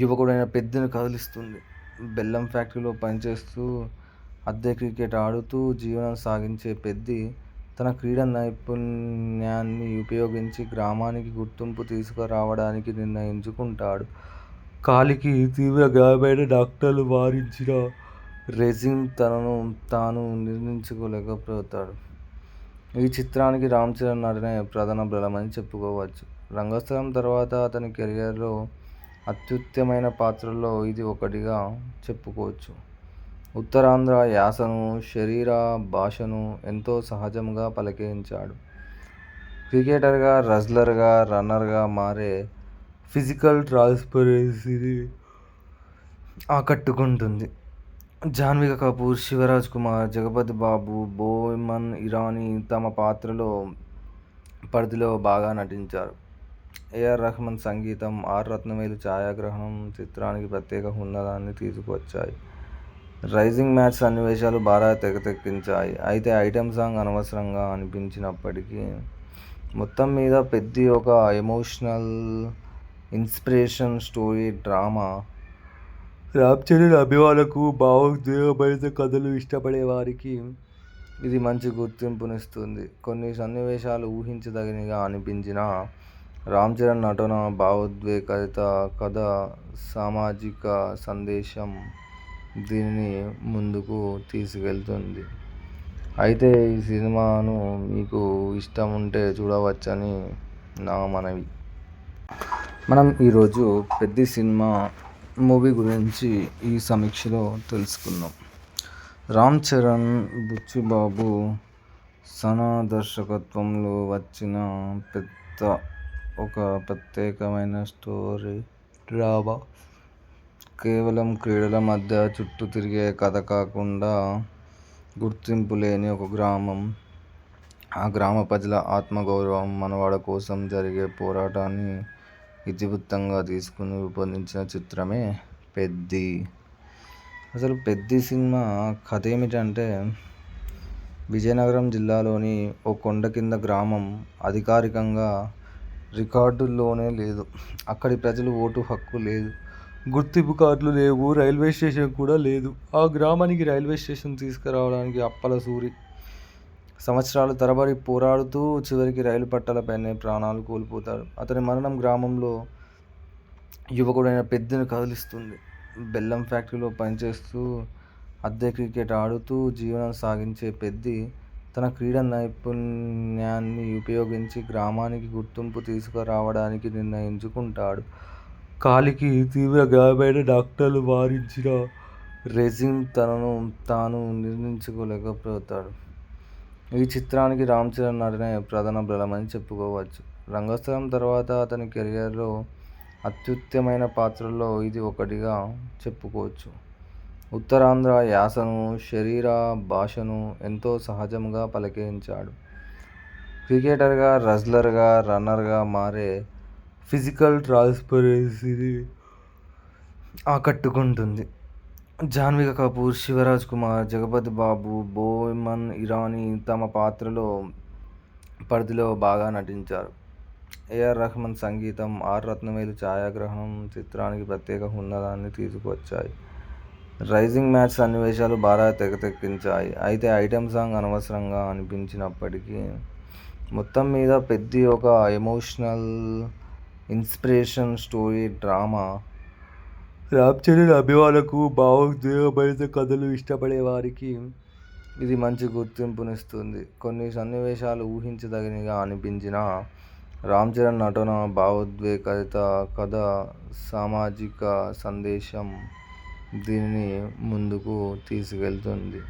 యువకుడైన పెద్దిని కదిలిస్తుంది. బెల్లం ఫ్యాక్టరీలో పనిచేస్తూ అద్దె క్రికెట్ ఆడుతూ జీవనం సాగించే పెద్ది తన క్రీడా నైపుణ్యాన్ని ఉపయోగించి గ్రామానికి గుర్తింపు తీసుకురావడానికి నిర్ణయించుకుంటాడు. కాలికి తీవ్ర గాయమైన డాక్టర్లు వారించిన రెజిన్ తనను తాను నిర్ణయించుకోలేకపోతాడు. ఈ చిత్రానికి రామ్ చరణ్ నటనే ప్రధాన బలమని చెప్పుకోవచ్చు. రంగస్థలం తర్వాత అతని కెరియర్లో అత్యుత్తమైన పాత్రల్లో ఇది ఒకటిగా చెప్పుకోవచ్చు. ఉత్తరాంధ్ర యాసను, శరీర భాషను ఎంతో సహజంగా పలికించాడు. క్రికెటర్గా, రెజ్లర్గా, రన్నర్గా మారే ఫిజికల్ ట్రాన్స్పరెన్సీని ఆకట్టుకుంటుంది. జాహ్నవి కపూర్, శివరాజ్ కుమార్, జగపతి బాబు, బోమన్ ఇరానీ తమ పాత్రలో పరిధిలో బాగా నటించారు. ఏఆర్ రెహమాన్ సంగీతం, ఆర్ రత్నవేలు ఛాయాగ్రహణం చిత్రానికి ప్రత్యేక హుందాన్ని తీసుకువచ్చాయి. రైజింగ్ మ్యాచ్ సన్నివేశాలు బాగా తెరకెక్కించాయి. అయితే ఐటెం సాంగ్ అనవసరంగా అనిపించినప్పటికీ మొత్తం మీద పెద్ది ఒక emotional, inspiration story drama. Ram Charan అభిమానులకు, భావోద్వేగభరిత కథలు ఇష్టపడే వారికి ఇది మంచి గుర్తింపునిస్తుంది. కొన్ని సన్నివేశాలు ఊహించదగినవిగా అనిపించినా రామ్ చరణ్ నటన, భావోద్వేగభరిత కథ, సామాజిక సందేశం దీనిని ముందుకు తీసుకెళ్తుంది. అయితే ఈ సినిమాను మీకు ఇష్టం ఉంటే చూడవచ్చని నా మనవి. మనం ఈరోజు పెద్ది సినిమా మూవీ గురించి ఈ సమీక్షలో తెలుసుకుందాం. రామ్ చరణ్, బుచ్చిబాబు సనా దర్శకత్వంలో వచ్చిన పెద్ద ఒక ప్రత్యేకమైన స్టోరీ డ్రామా. కేవలం క్రీడల మధ్య చుట్టూ తిరిగే కథ కాకుండా గుర్తింపు లేని ఒక గ్రామం, ఆ గ్రామ ప్రజల ఆత్మగౌరవం, మనవాడ కోసం జరిగే పోరాటాన్ని ఇతివృత్తంగా తీసుకుని రూపొందించిన చిత్రమే 'పెద్ది'. అసలు 'పెద్ది' సినిమా కథ ఏమిటంటే, విజయనగరం జిల్లాలోని ఓ కొండ కింద గ్రామం అధికారికంగా రికార్డుల్లోనే లేదు. అక్కడి ప్రజలు ఓటు హక్కు లేదు, గుర్తింపు కార్డులు లేవు, రైల్వే స్టేషన్ కూడా లేదు. ఆ గ్రామానికి రైల్వే స్టేషన్ తీసుకురావడానికి అప్పల సూరి సంవత్సరాల తరబడి పోరాడుతూ చివరికి రైలు పట్టాలపైనే ప్రాణాలు కోల్పోతాడు. అతని మరణం గ్రామంలో యువకుడైన పెద్దిని కదిలిస్తుంది. బెల్లం ఫ్యాక్టరీలో పనిచేస్తూ అద్దె క్రికెట్ ఆడుతూ జీవనం సాగించే పెద్ది తన క్రీడా నైపుణ్యాన్ని ఉపయోగించి గ్రామానికి గుర్తింపు తీసుకురావడానికి నిర్ణయించుకుంటాడు. కాలికి తీవ్ర గాయమైన డాక్టర్లు వారించిన రెజిన్ తనను తాను నిర్ణయించుకోలేకపోతాడు. ఈ చిత్రానికి రామ్ చరణ్ నటనే ప్రధాన బలమని చెప్పుకోవచ్చు. రంగస్థలం తర్వాత అతని కెరియర్లో అత్యుత్తమైన పాత్రల్లో ఇది ఒకటిగా చెప్పుకోవచ్చు. ఉత్తరాంధ్ర యాసను, శరీర భాషను ఎంతో సహజంగా పలికించాడు. క్రికెటర్గా, రెజ్లర్గా, రన్నర్గా మారే ఫిజికల్ ట్రాన్స్పరెన్సీని ఆకట్టుకుంటుంది. జాహ్నవి కపూర్, శివరాజ్ కుమార్, జగపతి బాబు, బోమన్ ఇరానీ తమ పాత్రలో పరిధిలో బాగా నటించారు. ఏఆర్ రెహమాన్ సంగీతం, ఆర్ రత్నవేలు ఛాయాగ్రహణం చిత్రానికి ప్రత్యేక హుందాన్ని తీసుకువచ్చాయి. రైజింగ్ మ్యాచ్ సన్నివేశాలు బాగా తెరకెక్కించాయి. అయితే ఐటెం సాంగ్ అనవసరంగా అనిపించినప్పటికీ మొత్తం మీద 'పెద్ది' ఒక emotional, inspiration story drama. Ram Charan అభిమానులకు, భావోద్వేగభరిత కథలు ఇష్టపడే వారికి ఇది మంచి గుర్తింపునిస్తుంది. కొన్ని సన్నివేశాలు ఊహించదగినవిగా అనిపించినా రామ్ చరణ్ నటన, భావోద్వేగభరిత కథ, సామాజిక సందేశం దీనిని ముందుకు తీసుకెళ్తుంది.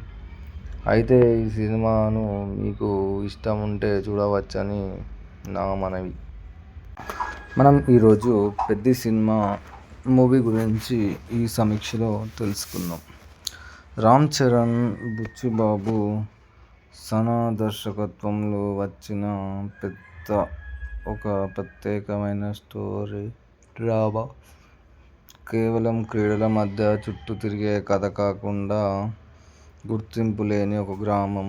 అయితే ఈ సినిమాను మీకు ఇష్టం ఉంటే చూడవచ్చని నా మనవి. మనం ఈరోజు 'పెద్ది' సినిమా మూవీ గురించి ఈ సమీక్షలో తెలుసుకుందాం. రామ్ చరణ్, బుచ్చిబాబు, సనా దర్శకత్వంలో వచ్చిన పెద్ద ఒక ప్రత్యేకమైన స్టోరీ డ్రామా. కేవలం క్రీడల మధ్య చుట్టూ తిరిగే కథ కాకుండా గుర్తింపు లేని ఒక గ్రామం,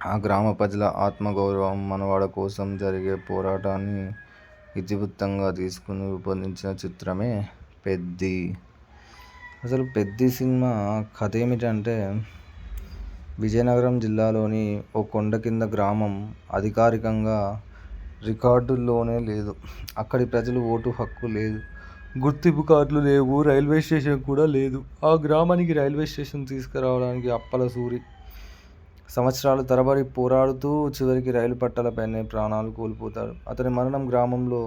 ఆ గ్రామ ప్రజల ఆత్మగౌరవం, మనవాడ కోసం జరిగే పోరాటాన్ని ఇతివృత్తంగా తీసుకుని రూపొందించిన చిత్రమే 'పెద్ది'. అసలు 'పెద్ది' సినిమా కథ ఏమిటంటే, విజయనగరం జిల్లాలోని ఓ కొండ కింద గ్రామం అధికారికంగా రికార్డుల్లోనే లేదు. అక్కడి ప్రజలు ఓటు హక్కు లేదు, గుర్తింపు కార్డులు లేవు, రైల్వే స్టేషన్ కూడా లేదు. ఆ గ్రామానికి రైల్వే స్టేషన్ తీసుకురావడానికి అప్పల సూరి సంవత్సరాల తరబడి పోరాడుతూ చివరికి రైలు పట్టాలపైనే ప్రాణాలు కోల్పోతాడు. అతని మరణం గ్రామంలో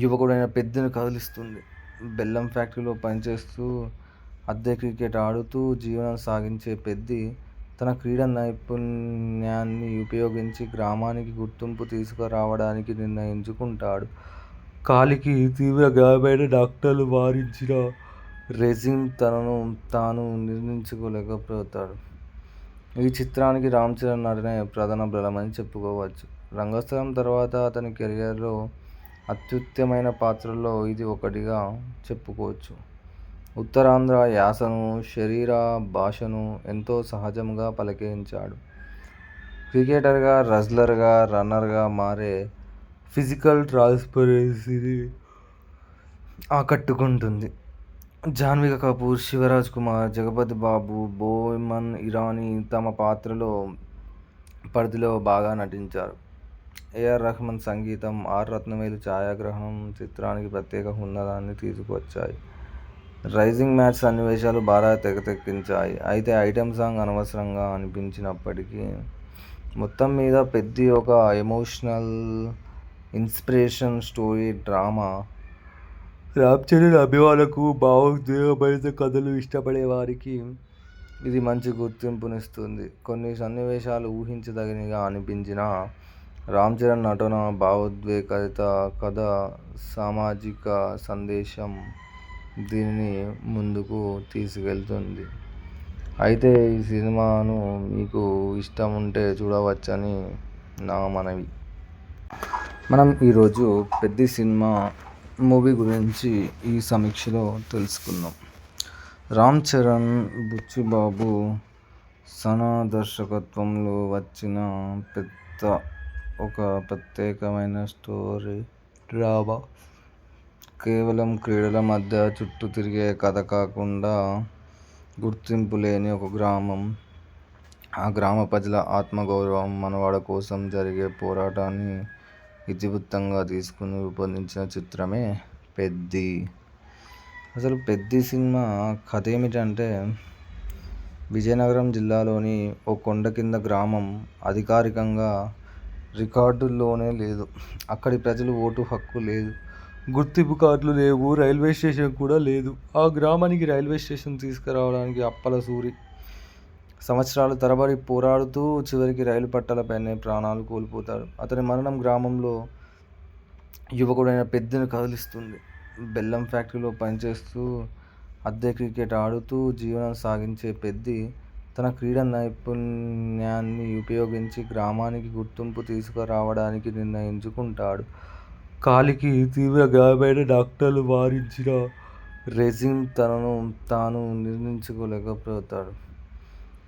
యువకుడైన పెద్దిని కదిలిస్తుంది. బెల్లం ఫ్యాక్టరీలో పనిచేస్తూ అద్దె క్రికెట్ ఆడుతూ జీవనం సాగించే పెద్ది తన క్రీడా నైపుణ్యాన్ని ఉపయోగించి గ్రామానికి గుర్తింపు తీసుకురావడానికి నిర్ణయించుకుంటాడు. కాలికి తీవ్ర గాయమైన డాక్టర్లు వారించిన రెజిన్ తనను తాను నిర్ణయించుకోలేకపోతాడు. ఈ చిత్రానికి రామ్ చరణ్ నటనే ప్రధాన బలమని చెప్పుకోవచ్చు. రంగస్థలం తర్వాత అతని కెరియర్లో అత్యుత్తమైన పాత్రల్లో ఇది ఒకటిగా చెప్పుకోవచ్చు. ఉత్తరాంధ్ర యాసను, శరీర భాషను ఎంతో సహజంగా పలికించాడు. క్రికెటర్గా, రెజ్లర్గా, రన్నర్గా మారే ఫిజికల్ ట్రాన్స్పరెన్సీని ఆకట్టుకుంటుంది. జాహ్నవి కపూర్, శివరాజ్ కుమార్, జగపతి బాబు, బోమన్ ఇరానీ తమ పాత్రలో పరిధిలో బాగా నటించారు. ఏఆర్ రెహమాన్ సంగీతం, ఆర్ రత్నవేలు ఛాయాగ్రహణం చిత్రానికి ప్రత్యేక హుందాన్ని తీసుకువచ్చాయి. రైజింగ్ మ్యాచ్ సన్నివేశాలు బాగా తెరకెక్కించాయి. అయితే ఐటెం సాంగ్ అనవసరంగా అనిపించినప్పటికీ మొత్తం మీద 'పెద్ది' ఒక emotional, inspiration story drama. Ram Charan అభిమానులకు, భావోద్వేగభరిత కథలు ఇష్టపడే వారికి ఇది మంచి గుర్తింపునిస్తుంది. కొన్ని సన్నివేశాలు ఊహించదగినవిగా అనిపించినా, రామ్ చరణ్ నటన, భావోద్వేగభరిత కథ, సామాజిక సందేశం దీనిని ముందుకు తీసుకెళ్తుంది. అయితే ఈ సినిమాను మీకు ఇష్టముంటే చూడవచ్చని నా మనవి. మనం ఈరోజు 'పెద్ది' సినిమా మూవీ గురించి ఈ సమీక్షలో తెలుసుకుందాం. రామ్ చరణ్, బుచ్చిబాబు, సనా దర్శకత్వంలో వచ్చిన 'పెద్ద' ఒక ప్రత్యేకమైన స్టోరీ డ్రామా. కేవలం క్రీడల మధ్య చుట్టూ తిరిగే కథ కాకుండా, గుర్తింపు లేని ఒక గ్రామం, ఆ గ్రామ ప్రజల ఆత్మగౌరవం, మనుగడ కోసం జరిగే పోరాటాన్ని ఇతివృత్తంగా తీసుకుని రూపొందించిన చిత్రమే 'పెద్ది'. అసలు 'పెద్ది' సినిమా కథ ఏమిటంటే, విజయనగరం జిల్లాలోని ఓ కొండ కింద గ్రామం అధికారికంగా రికార్డుల్లోనే లేదు. అక్కడి ప్రజలు ఓటు హక్కు లేదు, గుర్తింపు కార్డులు లేవు, రైల్వే స్టేషన్ కూడా లేదు. ఆ గ్రామానికి రైల్వే స్టేషన్ తీసుకురావడానికి అప్పలసూరి సంవత్సరాల తరబడి పోరాడుతూ చివరికి రైలు పట్టాలపైనే ప్రాణాలు కోల్పోతాడు. అతని మరణం గ్రామంలో యువకుడైన పెద్దిని కదిలిస్తుంది. బెల్లం ఫ్యాక్టరీలో పనిచేస్తూ అద్దె క్రికెట్ ఆడుతూ జీవనం సాగించే పెద్ది తన క్రీడా నైపుణ్యాన్ని ఉపయోగించి గ్రామానికి గుర్తింపు తీసుకురావడానికి నిర్ణయించుకుంటాడు. కాలికి తీవ్ర గాయమైన డాక్టర్లు వారించిన రెజిన్ తనను తాను నిర్ణయించుకోలేకపోతాడు.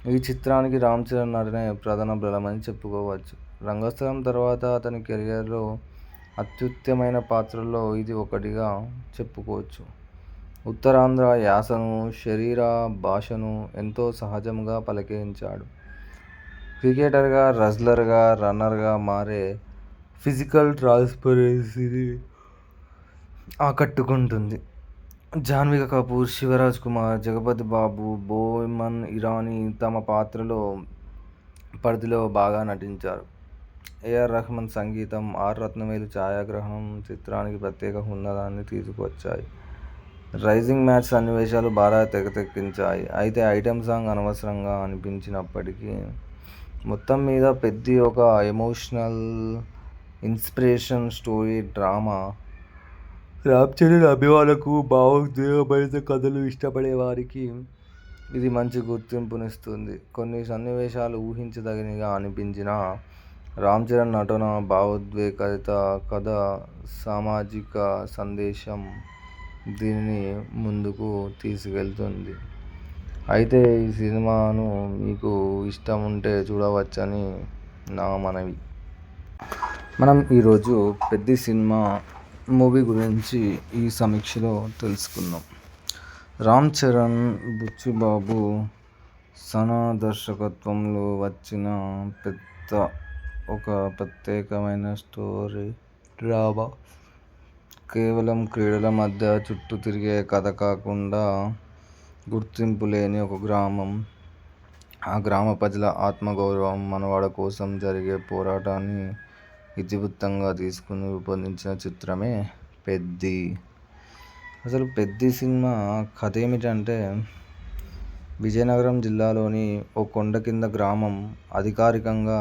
ఈ చిత్రానికి రామ్ చరణ్ నటనే ప్రధాన బలమని చెప్పుకోవచ్చు. రంగస్థలం తర్వాత అతని కెరియర్లో అత్యుత్తమైన పాత్రల్లో ఇది ఒకటిగా చెప్పుకోవచ్చు. ఉత్తరాంధ్ర యాసను, శరీర భాషను ఎంతో సహజంగా పలికించాడు. క్రికెటర్గా, రెజ్లర్గా, రన్నర్గా మారే ఫిజికల్ ట్రాన్స్పరెన్సీని ఆకట్టుకుంటుంది. జాహ్నవి కపూర్, శివరాజ్ కుమార్, జగపతి బాబు, బోమన్ ఇరానీ తమ పాత్రలో పరిధిలో బాగా నటించారు. ఏఆర్ రెహమాన్ సంగీతం, ఆర్ రత్నవేలు ఛాయాగ్రహణం చిత్రానికి ప్రత్యేక హుందాన్ని తీసుకువచ్చాయి. రైజింగ్ మ్యాచ్ సన్నివేశాలు బాగా తెరకెక్కించాయి. అయితే ఐటెం సాంగ్ అనవసరంగా అనిపించినప్పటికీ, మొత్తం మీద 'పెద్ది' ఒక emotional, inspiration story drama. Ram Charan అభిమానులకు, భావోద్వేగభరిత కథలు ఇష్టపడే వారికి ఇది మంచి గుర్తింపునిస్తుంది. కొన్ని సన్నివేశాలు ఊహించదగినవిగా అనిపించినా, రామ్ చరణ్ నటన, భావోద్వేగభరిత కథ, సామాజిక సందేశం దీనిని ముందుకు తీసుకెళ్తుంది. అయితే ఈ సినిమాను మీకు ఇష్టముంటే చూడవచ్చని నా మనవి. మనం ఈరోజు 'పెద్ది' సినిమా మూవీ గురించి ఈ సమీక్షలో తెలుసుకుందాం. రామ్ చరణ్, బుచ్చిబాబు, సనా దర్శకత్వంలో వచ్చిన 'పెద్ద' ఒక ప్రత్యేకమైన స్టోరీ డ్రామా. కేవలం క్రీడల మధ్య చుట్టూ తిరిగే కథ కాకుండా, గుర్తింపు లేని ఒక గ్రామం, ఆ గ్రామ ప్రజల ఆత్మగౌరవం, మనుగడ కోసం జరిగే పోరాటాన్ని ఇతివృత్తంగా తీసుకుని రూపొందించిన చిత్రమే 'పెద్ది'. అసలు 'పెద్ది' సినిమా కథ ఏమిటంటే, విజయనగరం జిల్లాలోని ఓ కొండ కింద గ్రామం అధికారికంగా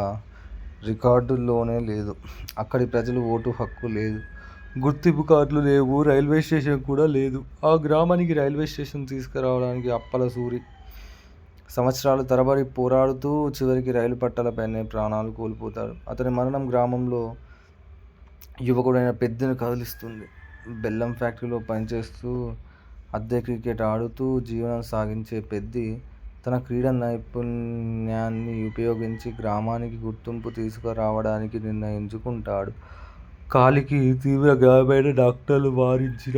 రికార్డుల్లోనే లేదు. అక్కడి ప్రజలు ఓటు హక్కు లేదు, గుర్తింపు కార్డులు లేవు, రైల్వే స్టేషన్ కూడా లేదు. ఆ గ్రామానికి రైల్వే స్టేషన్ తీసుకురావడానికి అప్పలసూరి సంవత్సరాల తరబడి పోరాడుతూ చివరికి రైలు పట్టాలపైనే ప్రాణాలు కోల్పోతాడు. అతని మరణం గ్రామంలో యువకుడైన పెద్దిని కదిలిస్తుంది. బెల్లం ఫ్యాక్టరీలో పనిచేస్తూ అద్దె క్రికెట్ ఆడుతూ జీవనం సాగించే పెద్ది తన క్రీడా నైపుణ్యాన్ని ఉపయోగించి గ్రామానికి గుర్తింపు తీసుకురావడానికి నిర్ణయించుకుంటాడు. కాలికి తీవ్ర గాయమైన డాక్టర్లు వారించిన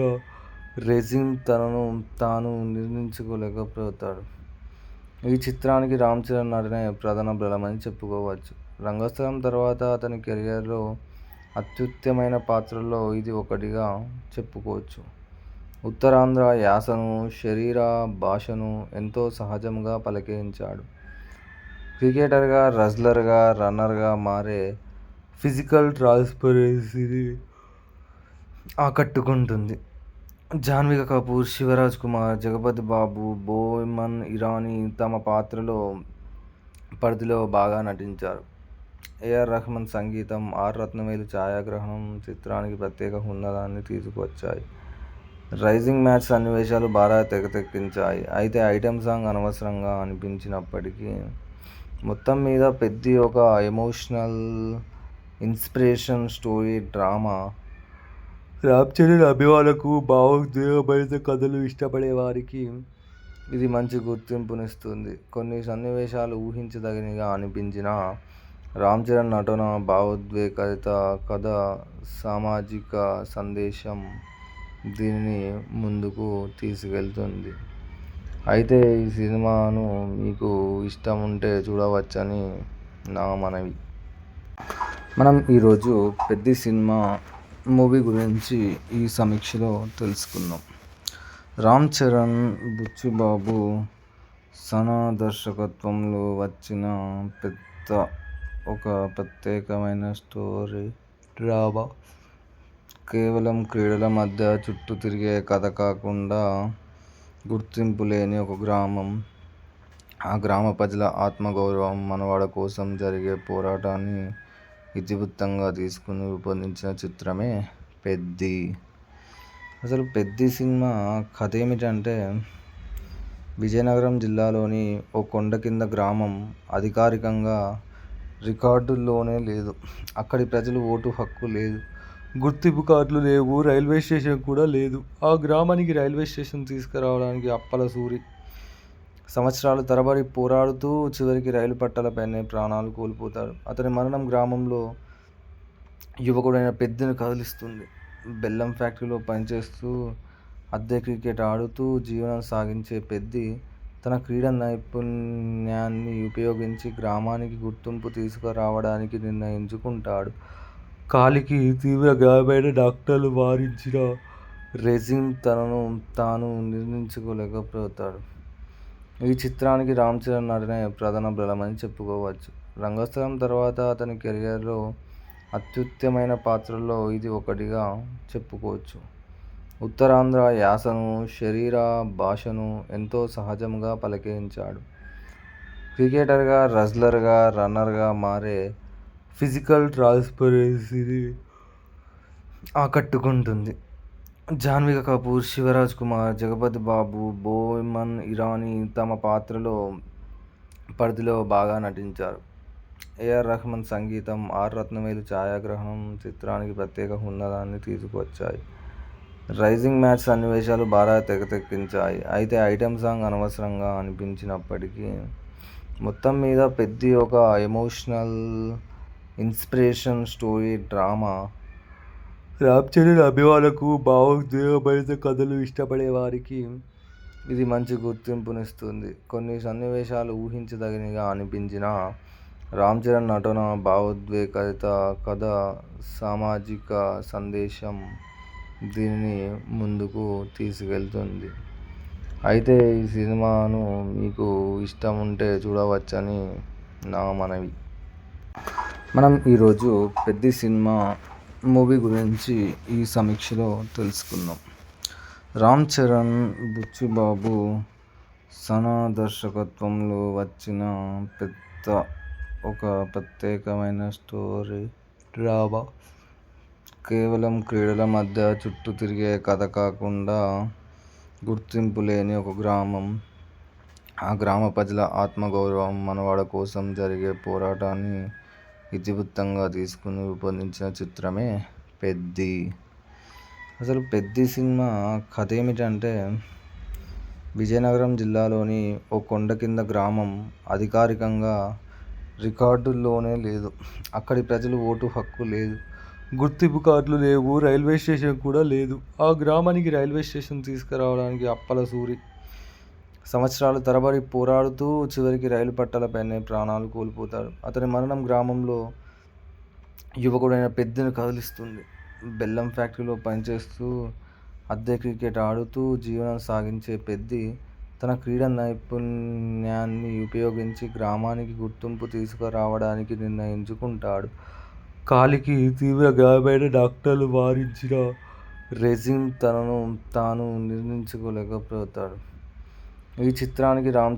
రెజిన్ తనను తాను నిర్ణయించుకోలేకపోతాడు. ఈ చిత్రానికి రామ్ చరణ్ నటనే ప్రధాన బలమని చెప్పుకోవచ్చు. రంగస్థలం తర్వాత అతని కెరియర్లో అత్యుత్తమైన పాత్రల్లో ఇది ఒకటిగా చెప్పుకోవచ్చు. ఉత్తరాంధ్ర యాసను, శరీర భాషను ఎంతో సహజంగా పలికించాడు. క్రికెటర్గా, రెజ్లర్గా, రన్నర్గా మారే ఫిజికల్ ట్రాన్స్పరెన్సీని ఆకట్టుకుంటుంది. జాహ్నవి కపూర్, శివరాజ్ కుమార్, జగపతి బాబు, బోమన్ ఇరానీ తమ పాత్రలో పరిధిలో బాగా నటించారు. ఏఆర్ రెహమాన్ సంగీతం, ఆర్ రత్నవేలు ఛాయాగ్రహణం చిత్రానికి ప్రత్యేక హుందాన్ని తీసుకువచ్చాయి. రైజింగ్ మ్యాచ్ సన్నివేశాలు బాగా తెగకెక్కించాయి. అయితే ఐటెం సాంగ్ అనవసరంగా అనిపించినప్పటికీ మొత్తం మీద పెద్ది ఒక emotional, inspiration story drama. Ram Charan అభిమానులకు, భావోద్వేగభరిత కథలు ఇష్టపడే వారికి ఇది మంచి గుర్తింపునిస్తుంది. కొన్ని సన్నివేశాలు ఊహించదగినవిగా అనిపించినా రామ్ చరణ్ నటన, భావోద్వేగభరిత కథ, సామాజిక సందేశం దీనిని ముందుకు తీసుకెళ్తుంది. అయితే ఈ సినిమాను మీకు ఇష్టం ఉంటే చూడవచ్చని నా మనవి. మనం ఈరోజు పెద్ది సినిమా మూవీ గురించి ఈ సమీక్షలో తెలుసుకుందాం. రామ్ చరణ్, బుచ్చిబాబు, సనా దర్శకత్వంలో వచ్చిన పెద్ద ఒక ప్రత్యేకమైన స్టోరీ డ్రామా. కేవలం క్రీడల మధ్య చుట్టూ తిరిగే కథ కాకుండా గుర్తింపు లేని ఒక గ్రామం, ఆ గ్రామ ప్రజల ఆత్మగౌరవం, మనవాడ కోసం జరిగే పోరాటాన్ని ఇతివృత్తంగా తీసుకుని రూపొందించిన చిత్రమే పెద్ది. అసలు పెద్ది సినిమా కథ ఏమిటంటే, విజయనగరం జిల్లాలోని ఓ కొండ కింద గ్రామం అధికారికంగా రికార్డుల్లోనే లేదు. అక్కడి ప్రజలు ఓటు హక్కు లేదు, గుర్తింపు కార్డులు లేవు, రైల్వే స్టేషన్ కూడా లేదు. ఆ గ్రామానికి రైల్వే స్టేషన్ తీసుకురావడానికి అప్పల సూరి సంవత్సరాల తరబడి పోరాడుతూ చివరికి రైలు పట్టాలపైనే ప్రాణాలు కోల్పోతాడు. అతని మరణం గ్రామంలో యువకుడైన పెద్దిని కదిలిస్తుంది. బెల్లం ఫ్యాక్టరీలో పనిచేస్తూ అద్దె క్రికెట్ ఆడుతూ జీవనం సాగించే పెద్ది తన క్రీడా నైపుణ్యాన్ని ఉపయోగించి గ్రామానికి గుర్తింపు తీసుకురావడానికి నిర్ణయించుకుంటాడు. కాలికి తీవ్ర గాయమైన డాక్టర్లు వారించిన రెజిన్ తనను తాను నిర్ణయించుకోలేకపోతాడు. ఈ చిత్రానికి రామ్ చరణ్ నటనే ప్రధాన బలమని చెప్పుకోవచ్చు. రంగస్థలం తర్వాత అతని కెరియర్లో అత్యుత్తమైన పాత్రల్లో ఇది ఒకటిగా చెప్పుకోవచ్చు. ఉత్తరాంధ్ర యాసను, శరీర భాషను ఎంతో సహజంగా పలికించాడు. క్రికెటర్గా, రెజ్లర్గా, రన్నర్గా మారే ఫిజికల్ ట్రాన్స్పరెన్సీని ఆకట్టుకుంటుంది. జాహ్నవి కపూర్, శివరాజ్ కుమార్, జగపతి బాబు, బోమన్ ఇరానీ తమ పాత్రలో పరిధిలో బాగా నటించారు. ఏఆర్ రెహమాన్ సంగీతం, ఆర్ రత్నవేలు ఛాయాగ్రహణం చిత్రానికి ప్రత్యేక హుందాన్ని తీసుకువచ్చాయి. రైజింగ్ మ్యాచ్ సన్నివేశాలు బాగా తెగకెక్కించాయి. అయితే ఐటెం సాంగ్ అనవసరంగా అనిపించినప్పటికీ మొత్తం మీద పెద్ది ఒక emotional, inspiration story drama. Ram Charan అభిమానులకు, భావోద్వేగభరిత కథలు ఇష్టపడే వారికి ఇది మంచి గుర్తింపునిస్తుంది. కొన్ని సన్నివేశాలు ఊహించదగినవిగా అనిపించినా రామ్ చరణ్ నటన, భావోద్వేగభరిత కథ, సామాజిక సందేశం దీనిని ముందుకు తీసుకెళ్తుంది. అయితే ఈ సినిమాను మీకు ఇష్టం ఉంటే చూడవచ్చని నా మనవి. మనం ఈరోజు పెద్ది సినిమా మూవీ గురించి ఈ సమీక్షలో తెలుసుకుందాం. రామ్ చరణ్, బుచ్చిబాబు, సనా దర్శకత్వంలో వచ్చిన పెద్ద ఒక ప్రత్యేకమైన స్టోరీ డ్రామా. కేవలం క్రీడల మధ్య చుట్టూ తిరిగే కథ కాకుండా గుర్తింపు లేని ఒక గ్రామం, ఆ గ్రామ ప్రజల ఆత్మగౌరవం, మనవాడ కోసం జరిగే పోరాటాన్ని ఇతివృత్తంగా తీసుకుని రూపొందించిన చిత్రమే పెద్ది. అసలు పెద్ది సినిమా కథ ఏమిటంటే, విజయనగరం జిల్లాలోని ఓ కొండ కింద గ్రామం అధికారికంగా రికార్డుల్లోనే లేదు. అక్కడి ప్రజలు ఓటు హక్కు లేదు, గుర్తింపు కార్డులు లేవు, రైల్వే స్టేషన్ కూడా లేదు. ఆ గ్రామానికి రైల్వే స్టేషన్ తీసుకురావడానికి అప్పల సూరి సంవత్సరాల తరబడి పోరాడుతూ చివరికి రైలు పట్టాలపైనే ప్రాణాలు కోల్పోతాడు. అతని మరణం గ్రామంలో యువకుడైన పెద్దిని కదిలిస్తుంది. బెల్లం ఫ్యాక్టరీలో పనిచేస్తూ అద్దె క్రికెట్ ఆడుతూ జీవనం సాగించే పెద్ది తన క్రీడా నైపుణ్యాన్ని ఉపయోగించి గ్రామానికి గుర్తింపు తీసుకురావడానికి నిర్ణయించుకుంటాడు. కాలికి తీవ్ర గాయమైన డాక్టర్లు వారించిన రెజిన్ తనను తాను నిర్ణయించుకోలేకపోతాడు. ఈ చిత్రానికి రామ్